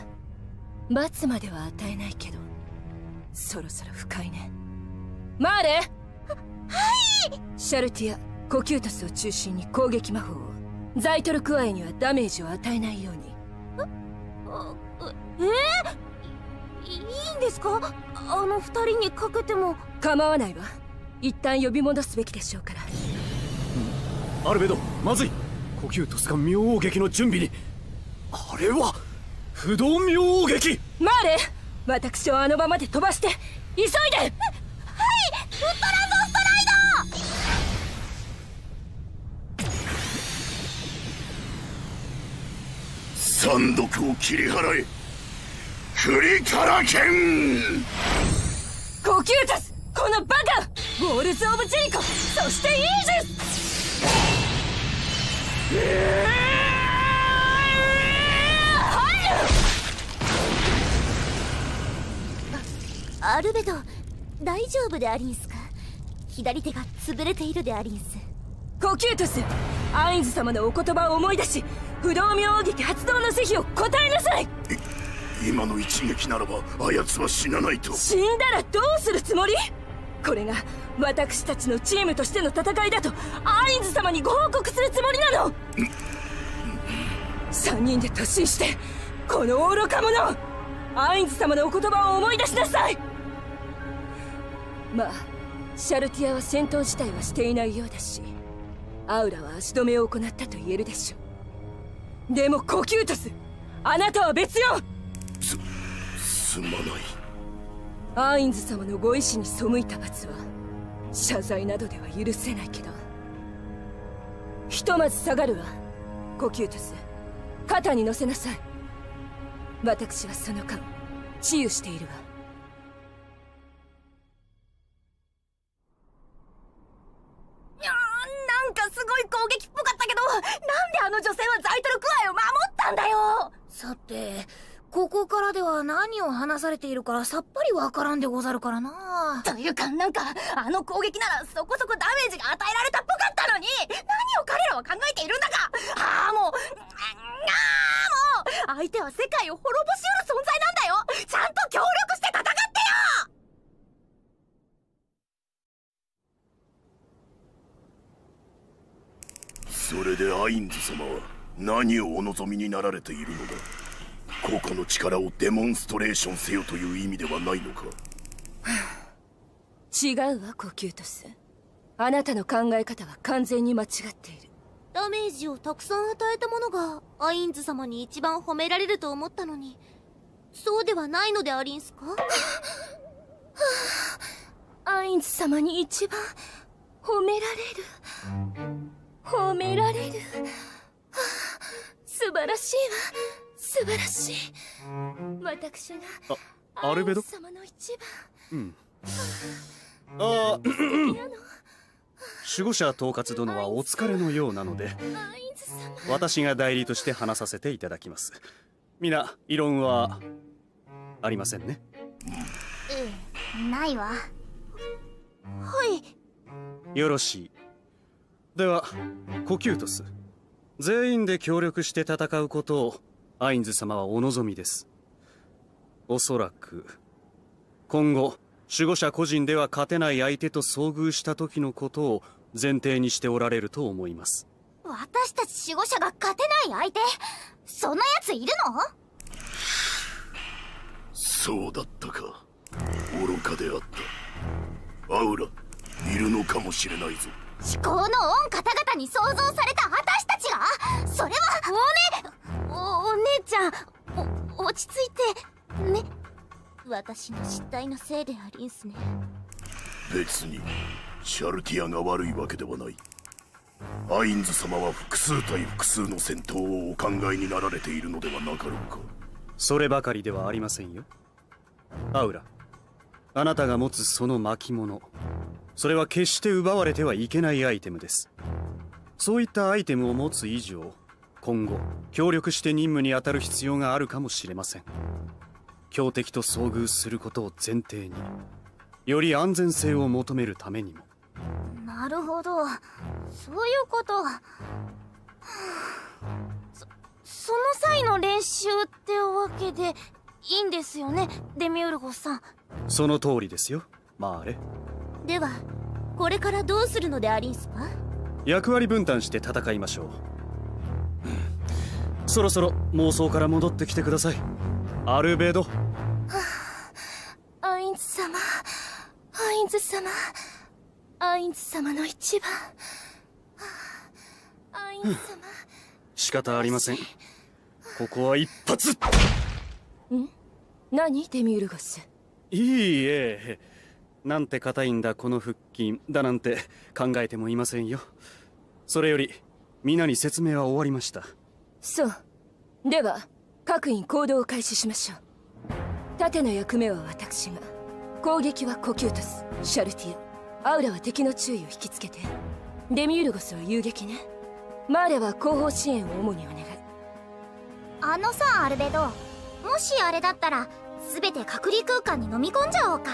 罰までは与えないけど、そろそろ深いね。マーレ。はい。シャルティア、コキュータスを中心に攻撃魔法を、ザイトルクワイにはダメージを与えないように。いいんですか？あの二人にかけても。構わないわ。一旦呼び戻すべきでしょうから。アルベド、まずい。コキュートスが妙王撃の準備に。あれは不動妙王撃。マーレ、私をあの場まで飛ばして急いで。はい、ウッドランドストライド。三毒を切り払え。クリカラ剣。コキュータス、このバカ。ウォールズ・オブ・ジェリコ、そしてイージス。アルベド、大丈夫でありんすか？左手が潰れているでありんす。コキュートス、アインズ様のお言葉を思い出し、不動明王撃発動の是非を答えなさい。今の一撃ならばあやつは死なないと。死んだらどうするつもり？これが私たちのチームとしての戦いだとアインズ様にご報告するつもりなの。3人で突進してこの愚か者、アインズ様のお言葉を思い出しなさい。まあシャルティアは戦闘自体はしていないようだし、アウラは足止めを行ったと言えるでしょう。でもコキュートス、あなたは別よ。すまない。アインズ様のご意志に背いた罰は謝罪などでは許せないけど、ひとまず下がるわ。コキュートス、肩に乗せなさい。私はその間治癒しているわ。なんかすごい攻撃っぽかったけど、なんであの女性はザイトルクワイを守ったんだよ。さて、ここからでは何を話されているからさっぱりわからんでござるからな。というか、なんかあの攻撃ならそこそこダメージが与えられたっぽかったのに、何を彼らは考えているんだか。もう相手は世界を滅ぼしうる存在なんだよ。ちゃんと協力して戦ってよ。それでアインズ様は何をお望みになられているのだ。個々の力をデモンストレーションせよという意味ではないのか。違うわコキュートス、あなたの考え方は完全に間違っている。ダメージをたくさん与えた者がアインズ様に一番褒められると思ったのに、そうではないのでありんすか？アインズ様に一番褒められる、褒められる。素晴らしいわ、素晴らしい。私がアルベド、アインズ様の一番。守護者統括殿はお疲れのようなので、アインズ様、私が代理として話させていただきます。皆異論はありませんね。ないわ。はい。よろしい。ではコキュートス、全員で協力して戦うことをアインズ様はお望みです。おそらく今後守護者個人では勝てない相手と遭遇した時のことを前提にしておられると思います。私たち守護者が勝てない相手、そんな奴いるの？そうだったか。愚かであった。アウラ、いるのかもしれないぞ。至高の御方々に創造された私たちが？それはお姉ちゃん、落ち着いてね。私の失態のせいでありんすね。別にシャルティアが悪いわけではない。アインズ様は複数対複数の戦闘をお考えになられているのではなかろうか。そればかりではありませんよ。アウラ、あなたが持つその巻物、それは決して奪われてはいけないアイテムです。そういったアイテムを持つ以上、今後協力して任務に当たる必要があるかもしれません。強敵と遭遇することを前提に、より安全性を求めるためにも。なるほど、そういうこと。その際の練習ってわけでいいんですよね、デミウルゴさん。その通りですよ、マーレ。ではこれからどうするのでありんすか？役割分担して戦いましょう。そろそろ妄想から戻ってきてください、アルベド。アインズ様、アインズ様、アインズ様の一番。アインズ様。仕方ありません。ここは一発。何デミウルゴス。いいえ、なんて硬いんだこの腹筋だなんて考えてもいませんよ。それより皆に説明は終わりました。そう。では各員行動を開始しましょう。盾の役目は私が、攻撃はコキュートス、シャルティア、アウラは敵の注意を引きつけて、デミウルゴスは遊撃ね。マーレは後方支援を主にお願い。あのさアルベド、もしあれだったら全て隔離空間に飲み込んじゃおうか。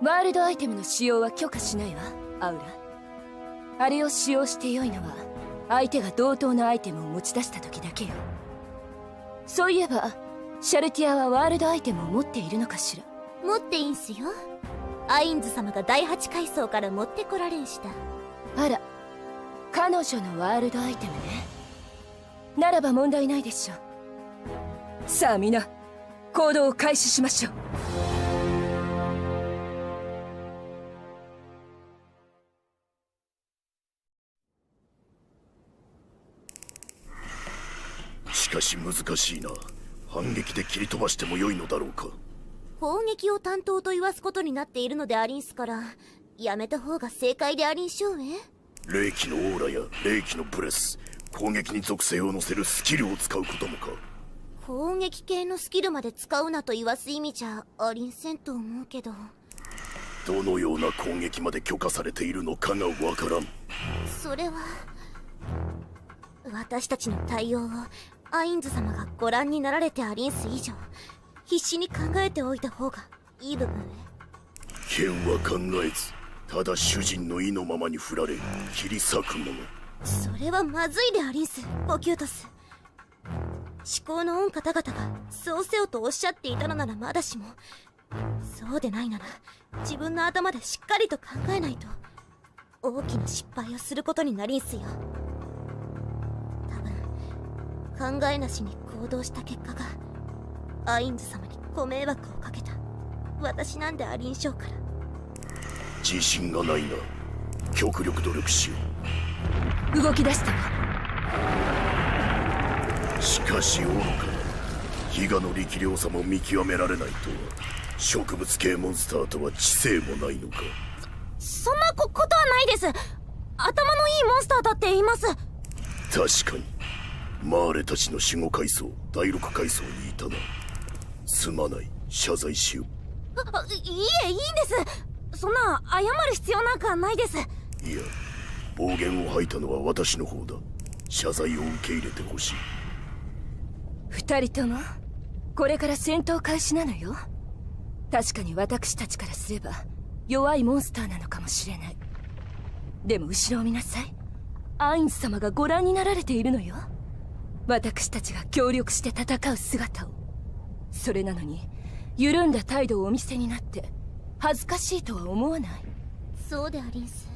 ワールドアイテムの使用は許可しないわ、アウラ。あれを使用して良いのは相手が同等のアイテムを持ち出した時だけよ。そういえばシャルティアはワールドアイテムを持っているのかしら。持っていいんすよ。アインズ様が第8階層から持ってこられんした。あら、彼女のワールドアイテムね。ならば問題ないでしょう。さあ皆、行動を開始しましょう。しかし難しいな。反撃で切り飛ばしても良いのだろうか。砲撃を担当と言わすことになっているのでありんすから、やめた方が正解でありんしょうね。霊気のオーラや霊気のブレス、攻撃に属性を乗せるスキルを使うこともか。攻撃系のスキルまで使うなと言わす意味じゃありんせんと思うけど。どのような攻撃まで許可されているのかがわからん。それは私たちの対応をアインズ様がご覧になられてありんす以上、必死に考えておいた方がいい部分ね。剣は考えず、ただ主人の意のままに振られ切り裂くもの。それはまずいでありんす、ポキュートス。思考の恩方々がそうせよとおっしゃっていたのならまだしも、そうでないなら自分の頭でしっかりと考えないと大きな失敗をすることになりんすよ。多分考えなしに行動した結果がアインズ様にご迷惑をかけた私なんでありんしょうから。自信がないが極力努力しよ動き出したわ。う。しかし愚かな。飢餓の力量さも見極められないとは、植物系モンスターとは知性もないのか。そんなことはないです。頭のいいモンスターだっています。確かにマーレたちの守護階層第6階層にいたな。すまない、謝罪しよう。いいんです。そんな謝る必要なんかないです。いや、暴言を吐いたのは私の方だ。謝罪を受け入れてほしい。二人ともこれから戦闘開始なのよ。確かに私たちからすれば弱いモンスターなのかもしれない。でも後ろを見なさい。アインズ様がご覧になられているのよ。私たちが協力して戦う姿を。それなのに緩んだ態度をお見せになって恥ずかしいとは思わない？そうでありんす。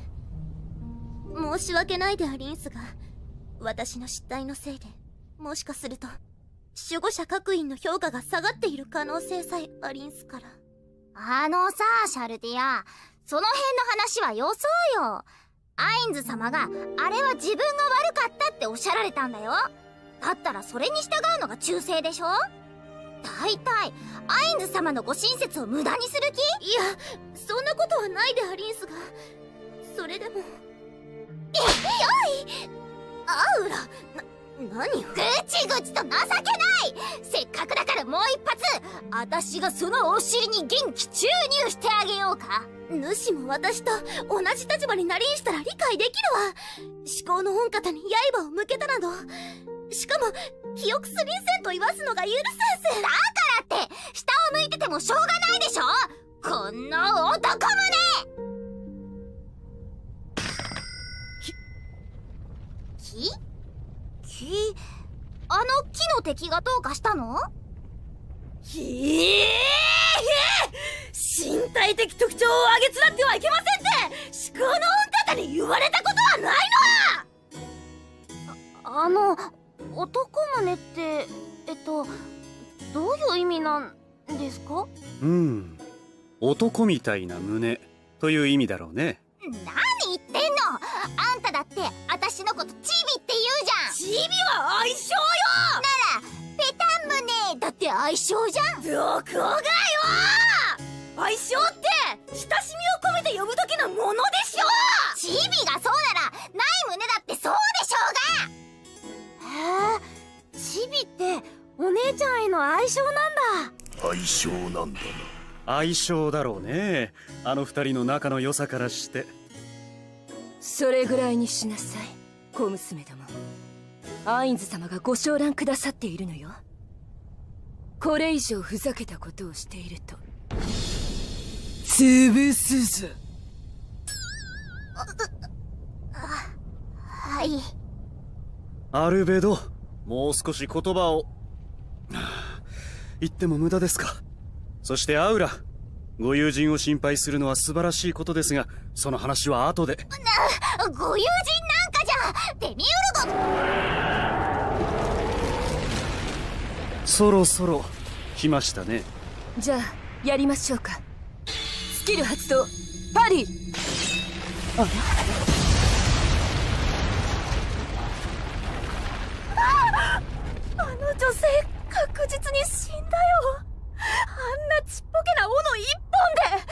申し訳ないでありんすが、私の失態のせいでもしかすると守護者各員の評価が下がっている可能性さえありんすから。あのさ、シャルティア、その辺の話はよそうよ。アインズ様があれは自分が悪かったっておっしゃられたんだよ。だったらそれに従うのが忠誠でしょ。大体アインズ様のご親切を無駄にする気？いや、そんなことはないでありんすが、それでも。アウラ、何を？ぐちぐちと情けない。せっかくだからもう一発、私がそのお尻に元気注入してあげようか。主も私と同じ立場になりんしたら理解できるわ。思考の本方に刃を向けたなど、しかも記憶すりんせんと言わすのが許せんせ。だからって下を向いててもしょうがないでしょ、こんな男胸。木？あの木敵がどうかしたの？身体的特徴を上げつらってはいけませんって至高の御方に言われたことはないの？男胸ってどういう意味なんですか？男みたいな胸という意味だろうね。何言ってんの？あんただって私のことチビって言うじゃん。チビは愛称よ。ペタン胸だって愛称じゃん。どこがよ。愛称って親しみを込めて呼ぶ時のものでしょ。チビがそうならない胸だってそうでしょうが。へえ、チビってお姉ちゃんへの愛称なんだ。相性なんだ相性だろうね。あの二人の仲の良さからして。それぐらいにしなさい、小娘ども。アインズ様がご承覧くださっているのよ。これ以上ふざけたことをしていると潰すぞ。はい。アルベド、もう少し言葉を言っても無駄ですか。そしてアウラ、ご友人を心配するのは素晴らしいことですが、その話は後で。ご友人なんかじゃデミウルゴ。そろそろ来ましたね。じゃあやりましょうか。スキル発動、パリ。あの女性確実に死んだよ。あんなちっぽけな斧一本でなんで逃げ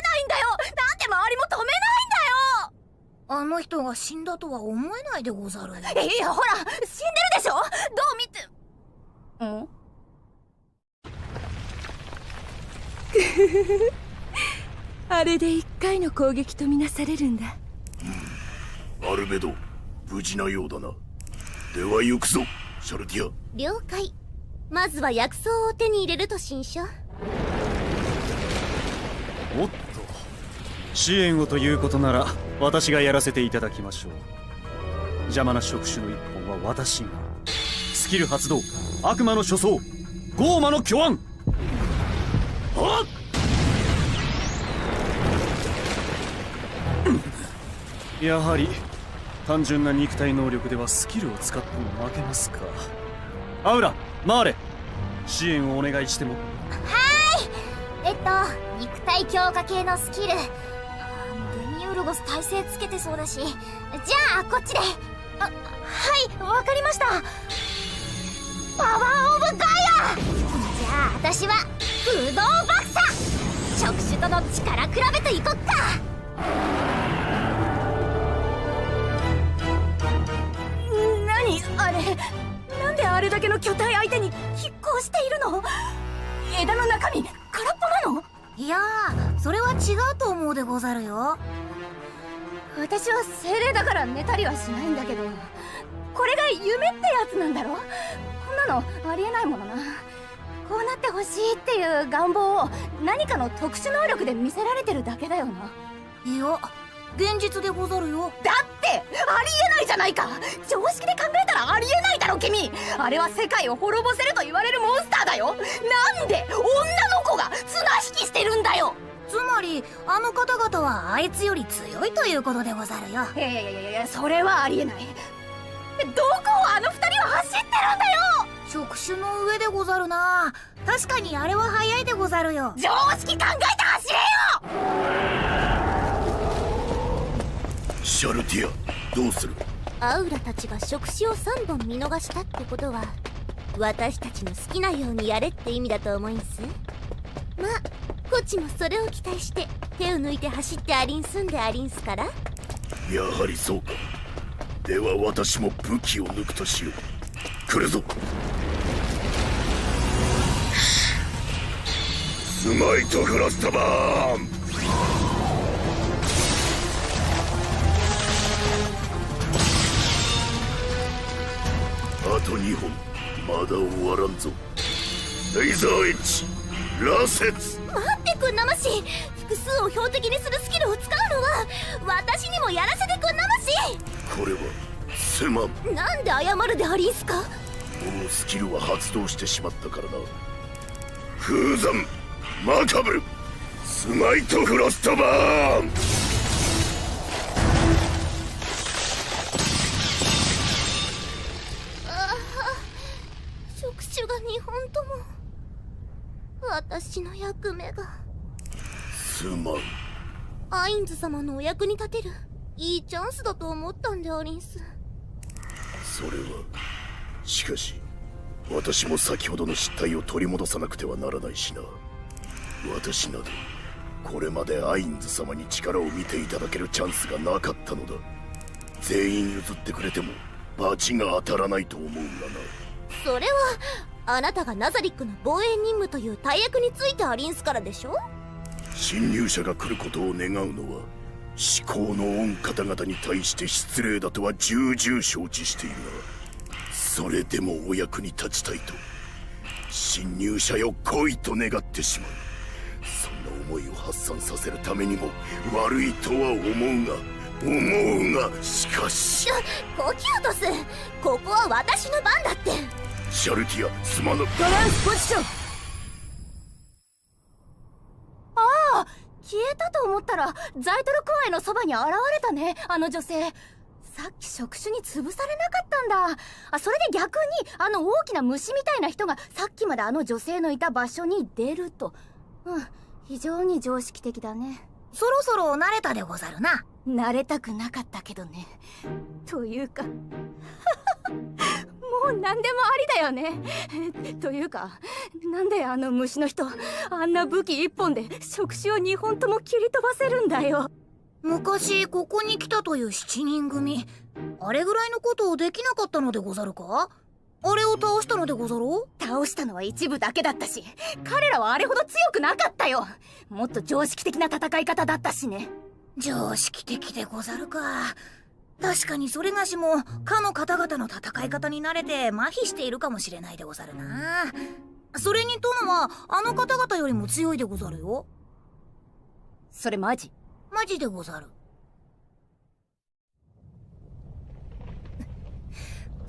ないんだよ。なんで周りも止めないんだよ。あの人が死んだとは思えないでござる。いやほら死んでるでしょ。どう見てあれで1回の攻撃とみなされるんだ。アルベド、無事なようだな。では行くぞ、シャルティア。了解。まずは薬草を手に入れると心象。おっと、支援をということなら私がやらせていただきましょう。邪魔な触手の一本は私が。スキル発動、悪魔の初装、ゴーマの巨腕。はっやはり単純な肉体能力ではスキルを使っても負けますか。アウラ、マーレ、支援をお願いしても。肉体強化系のスキル。デミウルゴス耐性つけてそうだし、じゃあこっちで。はい、わかりました。パワーオブガイア。じゃあ私は不動爆炸。触手との力比べていこっか。何あれ。なんであれだけの巨体相手に拮抗しているの。枝の中身空っぽなの。いやー、それは違うと思うでござるよ。私は精霊だから寝たりはしないんだけど、これが夢ってやつなんだろ。こんなのありえないものな。こうなってほしいっていう願望を何かの特殊能力で見せられてるだけだよな。いや、現実でござるよ。だってありえないじゃないか。常識で考えたらありえないだろ君。あれは世界を滅ぼせると言われるモンスターだよ。なんで女の子が綱引きしてるんだよ。つまりあの方々はあいつより強いということでござるよ。いやそれはありえない。どこをあの二人は走ってるんだよ。触手の上でござるな。確かにあれは速いでござるよ。常識考えて走れよ。シャルティア、どうする？アウラたちが触手を3本見逃したってことは、私たちの好きなようにやれって意味だと思いんす。まあこっちもそれを期待して手を抜いて走ってありんすんでありんすから。やはりそうか。では私も武器を抜くとしよう。来るぞ。スマイトフラスタバーン。あと2本、まだ終わらんぞ。レイザーエッジ、ラセツ。待ってくんなまし。複数を標的にするスキルを使うのは私にもやらせてくんなまし。これはすまん。なんで謝るでありんすか。うスキルは発動してしまったからな。風山マカブルスマイトフロストバーン。触手が2本とも。私の役目が。すまん。アインズ様のお役に立てるいいチャンスだと思ったんでありんす。それはしかし私も先ほどの失態を取り戻さなくてはならないしな。私などこれまでアインズ様に力を見ていただけるチャンスがなかったのだ。全員譲ってくれても罰が当たらないと思うがな。それはあなたがナザリックの防衛任務という大役についてありんすからでしょ。侵入者が来ることを願うのは至高の御方々に対して失礼だとは重々承知しているが、それでもお役に立ちたいと侵入者よ来いと願ってしまう。そんな思いを発散させるためにも悪いとは思うがしかしコキュートス、ここは私の番だって。シャルティアすまぬ。バランスポジション。消えたと思ったらザイトルクワイのそばに現れたね、あの女性。さっき触手に潰されなかったんだ。それで逆にあの大きな虫みたいな人がさっきまであの女性のいた場所に出ると。非常に常識的だね。そろそろ慣れたでござるな。慣れたくなかったけどね。というかもう何でもありだよね。というかなんであの虫の人あんな武器一本で触手を2本とも切り飛ばせるんだよ。昔ここに来たという7人組、あれぐらいのことをできなかったのでござるか。あれを倒したのでござろう。倒したのは一部だけだったし、彼らはあれほど強くなかったよ。もっと常識的な戦い方だったしね。常識的でござるか。確かにそれがしもかの方々の戦い方に慣れて麻痺しているかもしれないでござるな。それに殿はあの方々よりも強いでござるよ。それマジでござる。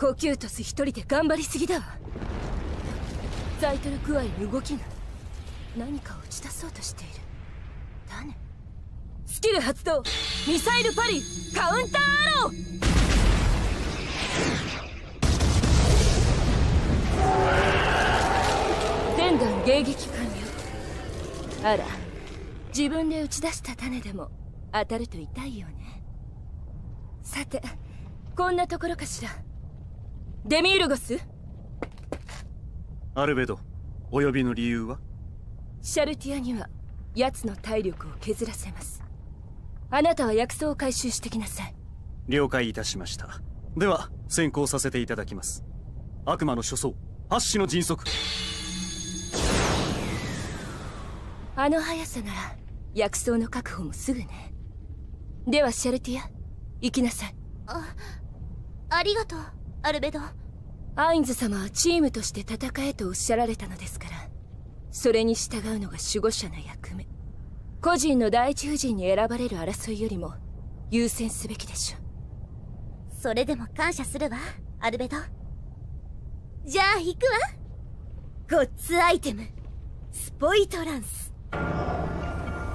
コキュートス一人で頑張りすぎだわ。ザイトルクワイの動きが何かを打ち出そうとしている。だね。スキル発動、ミサイルパリカウンターアロー。全弾迎撃完了。あら、自分で打ち出した種でも当たると痛いよね。さて、こんなところかしら。デミウルゴス。アルベド、お呼びの理由は。シャルティアには奴の体力を削らせます。あなたは薬草を回収してきなさい。了解いたしました。では先行させていただきます。悪魔の初走、8種の迅速。あの速さなら薬草の確保もすぐね。ではシャルティア、行きなさい。ありがとうアルベド。アインズ様はチームとして戦えとおっしゃられたのですから、それに従うのが守護者の役目。個人の第一夫人に選ばれる争いよりも優先すべきでしょう。それでも感謝するわアルベド。じゃあ行くわ。ゴッツアイテムスポイトランス。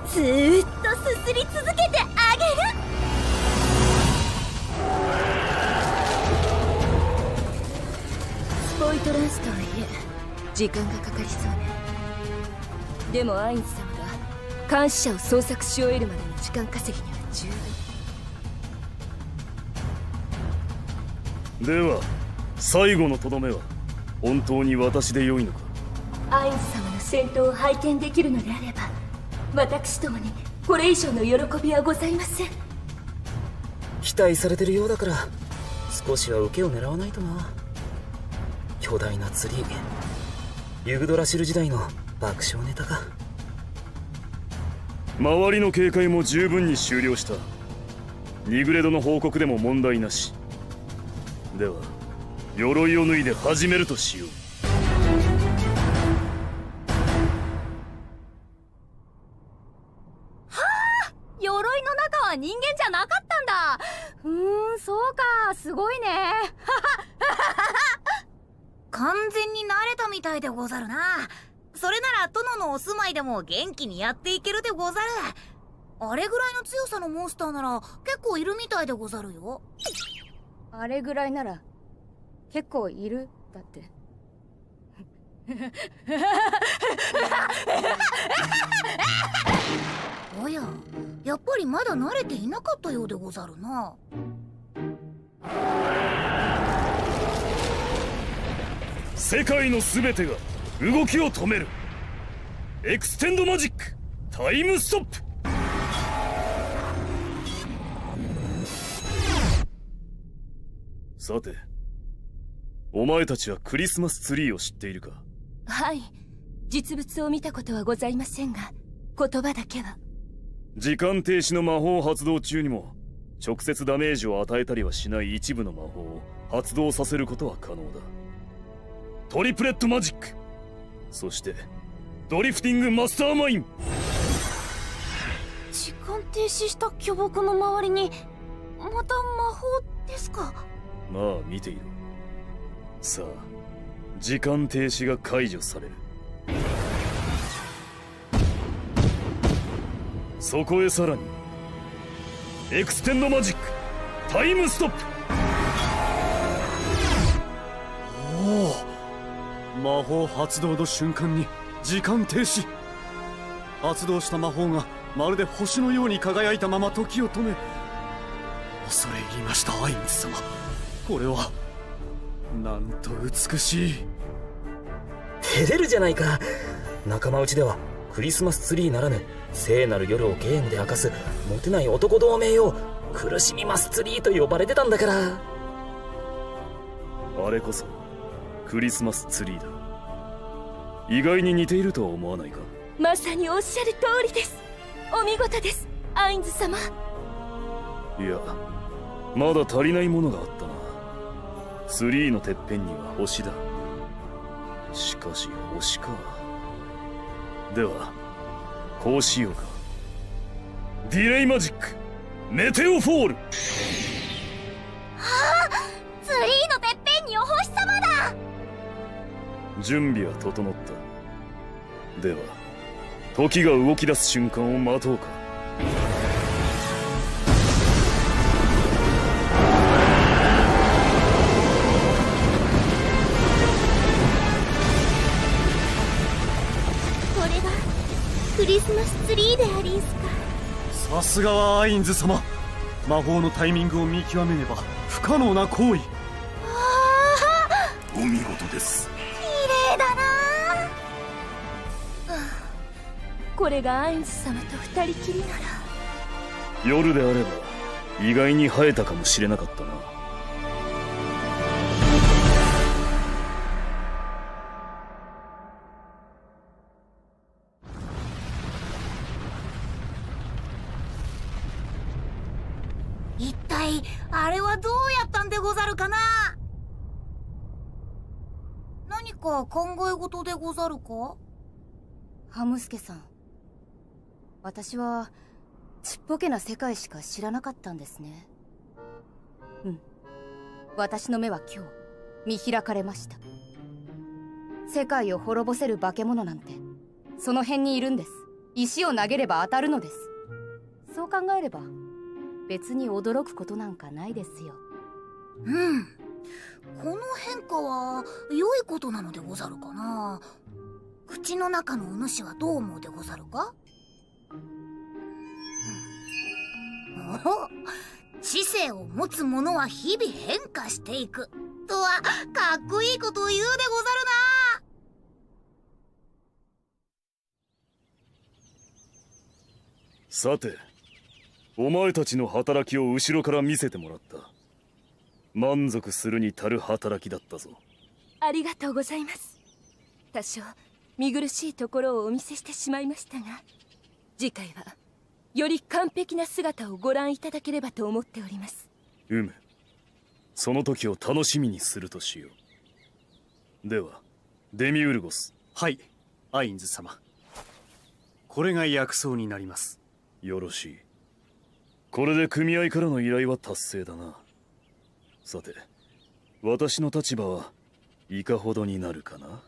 ずーっとすすり続けてあげる。スポイトランスとはいえ時間がかかりそうね。でもアインズ様が監視者を捜索し終えるまでの時間稼ぎには十分。では最後のとどめは本当に私でよいのか。アインズ様の戦闘を拝見できるのであれば、私どもにこれ以上の喜びはございません。期待されてるようだから少しは受けを狙わないとな。巨大なツリー、ユグドラシル時代の爆笑ネタか。周りの警戒も十分に終了した。ニグレドの報告でも問題なし。では鎧を脱いで始めるとしよう。鎧の中は人間じゃなかったんだ。そうか、すごいね。完全に慣れたみたいでござるな。それなら殿のお住まいでも元気にやっていけるでござる。あれぐらいの強さのモンスターなら結構いるみたいでござるよ。あれぐらいなら結構いるだっておや、やっぱりまだ慣れていなかったようでござるな。世界の全てが動きを止める。エクステンドマジックタイムストップ。さて、お前たちはクリスマスツリーを知っているか？はい、実物を見たことはございませんが、言葉だけは。時間停止の魔法発動中にも直接ダメージを与えたりはしない一部の魔法を発動させることは可能だ。トリプレットマジック、そしてドリフティングマスターマイン。時間停止した巨木の周りにまた魔法ですか？まあ見ていろ。さあ、時間停止が解除される。そこへさらにエクステンドマジックタイムストップ。おお、魔法発動の瞬間に時間停止。発動した魔法がまるで星のように輝いたまま時を止め、恐れ入りましたアインズ様。これはなんと美しい。照れるじゃないか。仲間内ではクリスマスツリーならぬ聖なる夜をゲームで明かすモテない男同盟を苦しみますツリーと呼ばれてたんだから。あれこそクリスマスツリーだ。意外に似ているとは思わないか？まさにおっしゃる通りです。お見事です、アインズ様。いや、まだ足りないものがあったな。ツリーのてっぺんには星だ。しかし星か。ではこうしようか。ディレイマジックメテオフォール。ああ、ツリーのてっぺんにお星様だ。準備は整った。では時が動き出す瞬間を待とうか。これがクリスマスツリーでありんすか？さすがはアインズ様。魔法のタイミングを見極めねば不可能な行為。お見事です。綺麗だな。これがアインズ様と二人きりなら。夜であれば意外に生えたかもしれなかったな。一体あれはどうやったんでござるかな。何か考え事でござるか？ハムスケさん、私はちっぽけな世界しか知らなかったんですね。うん、私の目は今日見開かれました。世界を滅ぼせる化け物なんてその辺にいるんです。石を投げれば当たるのです。そう考えれば別に驚くことなんかないですよ。うん、この変化は良いことなのでござるかな。口の中のお主はどう思うでござるか？お、知性を持つ者は日々変化していくとはかっこいいことを言うでござるな。さて、お前たちの働きを後ろから見せてもらった。満足するに足る働きだったぞ。ありがとうございます。多少見苦しいところをお見せしてしまいましたが、次回はより完璧な姿をご覧いただければと思っております。その時を楽しみにするとしよう。ではデミウルゴス。はい、アインズ様。これが薬草になります。よろしい。これで組合からの依頼は達成だな。さて、私の立場はいかほどになるかな。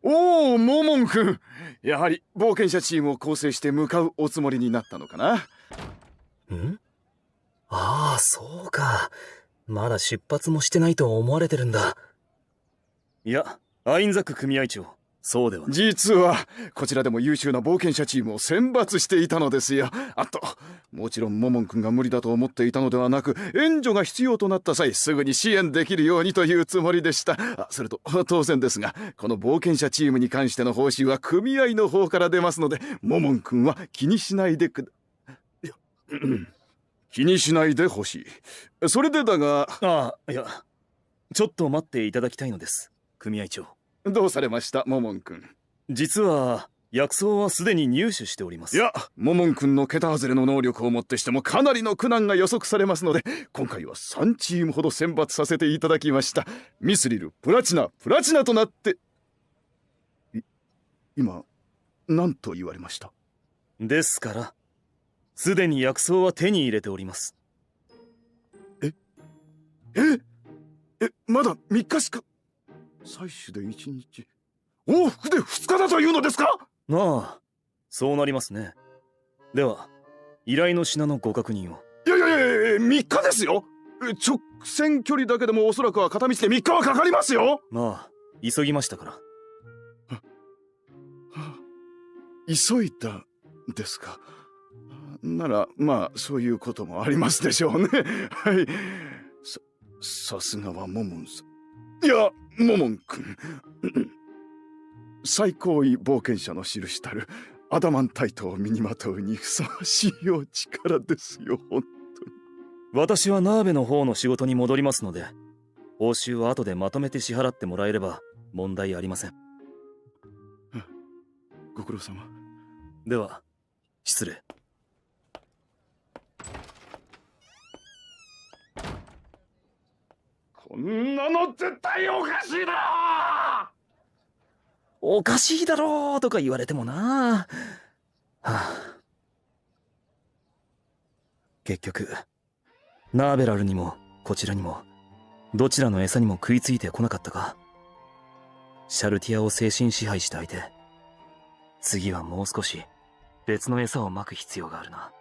おお、モモン君。やはり冒険者チームを構成して向かうおつもりになったのかな。ん？ああ、そうか。まだ出発もしてないと思われてるんだ。いや、アインザック組合長、そうではない。実はこちらでも優秀な冒険者チームを選抜していたのですよ。あともちろんモモン君が無理だと思っていたのではなく、援助が必要となった際すぐに支援できるようにというつもりでした。それと当然ですが、この冒険者チームに関しての報酬は組合の方から出ますので、モモン君は気にしないで気にしないでほしい。それでだが。ああ、いや、ちょっと待っていただきたいのです、組合長。どうされました、モモン君。実は薬草はすでに入手しております。いや、モモン君の桁外れの能力をもってしてもかなりの苦難が予測されますので、今回は3チームほど選抜させていただきました。ミスリル、プラチナとなって。今何と言われました？ですからすでに薬草は手に入れております。まだ3日しか。採取で1日、往復で2日だというのですか？ああ、そうなりますね。では依頼の品のご確認を。いや3日ですよ。直線距離だけでもおそらくは片道で3日はかかりますよ。まあ急ぎましたから。急いだですか。ならまあそういうこともありますでしょうね。はい。さすがはモモンさん。いや、モモン君。最高位冒険者の印たるアダマンタイトを身にまとうにふさわしいお力ですよ、本当に。私はナーベの方の仕事に戻りますので、報酬は後でまとめて支払ってもらえれば問題ありません。ご苦労様。では失礼。こんなの絶対おかしいだろ！おかしいだろうとか言われてもな。はあ、結局ナーベラルにもこちらにもどちらの餌にも食いついてこなかったか。シャルティアを精神支配した相手、次はもう少し別の餌をまく必要があるな。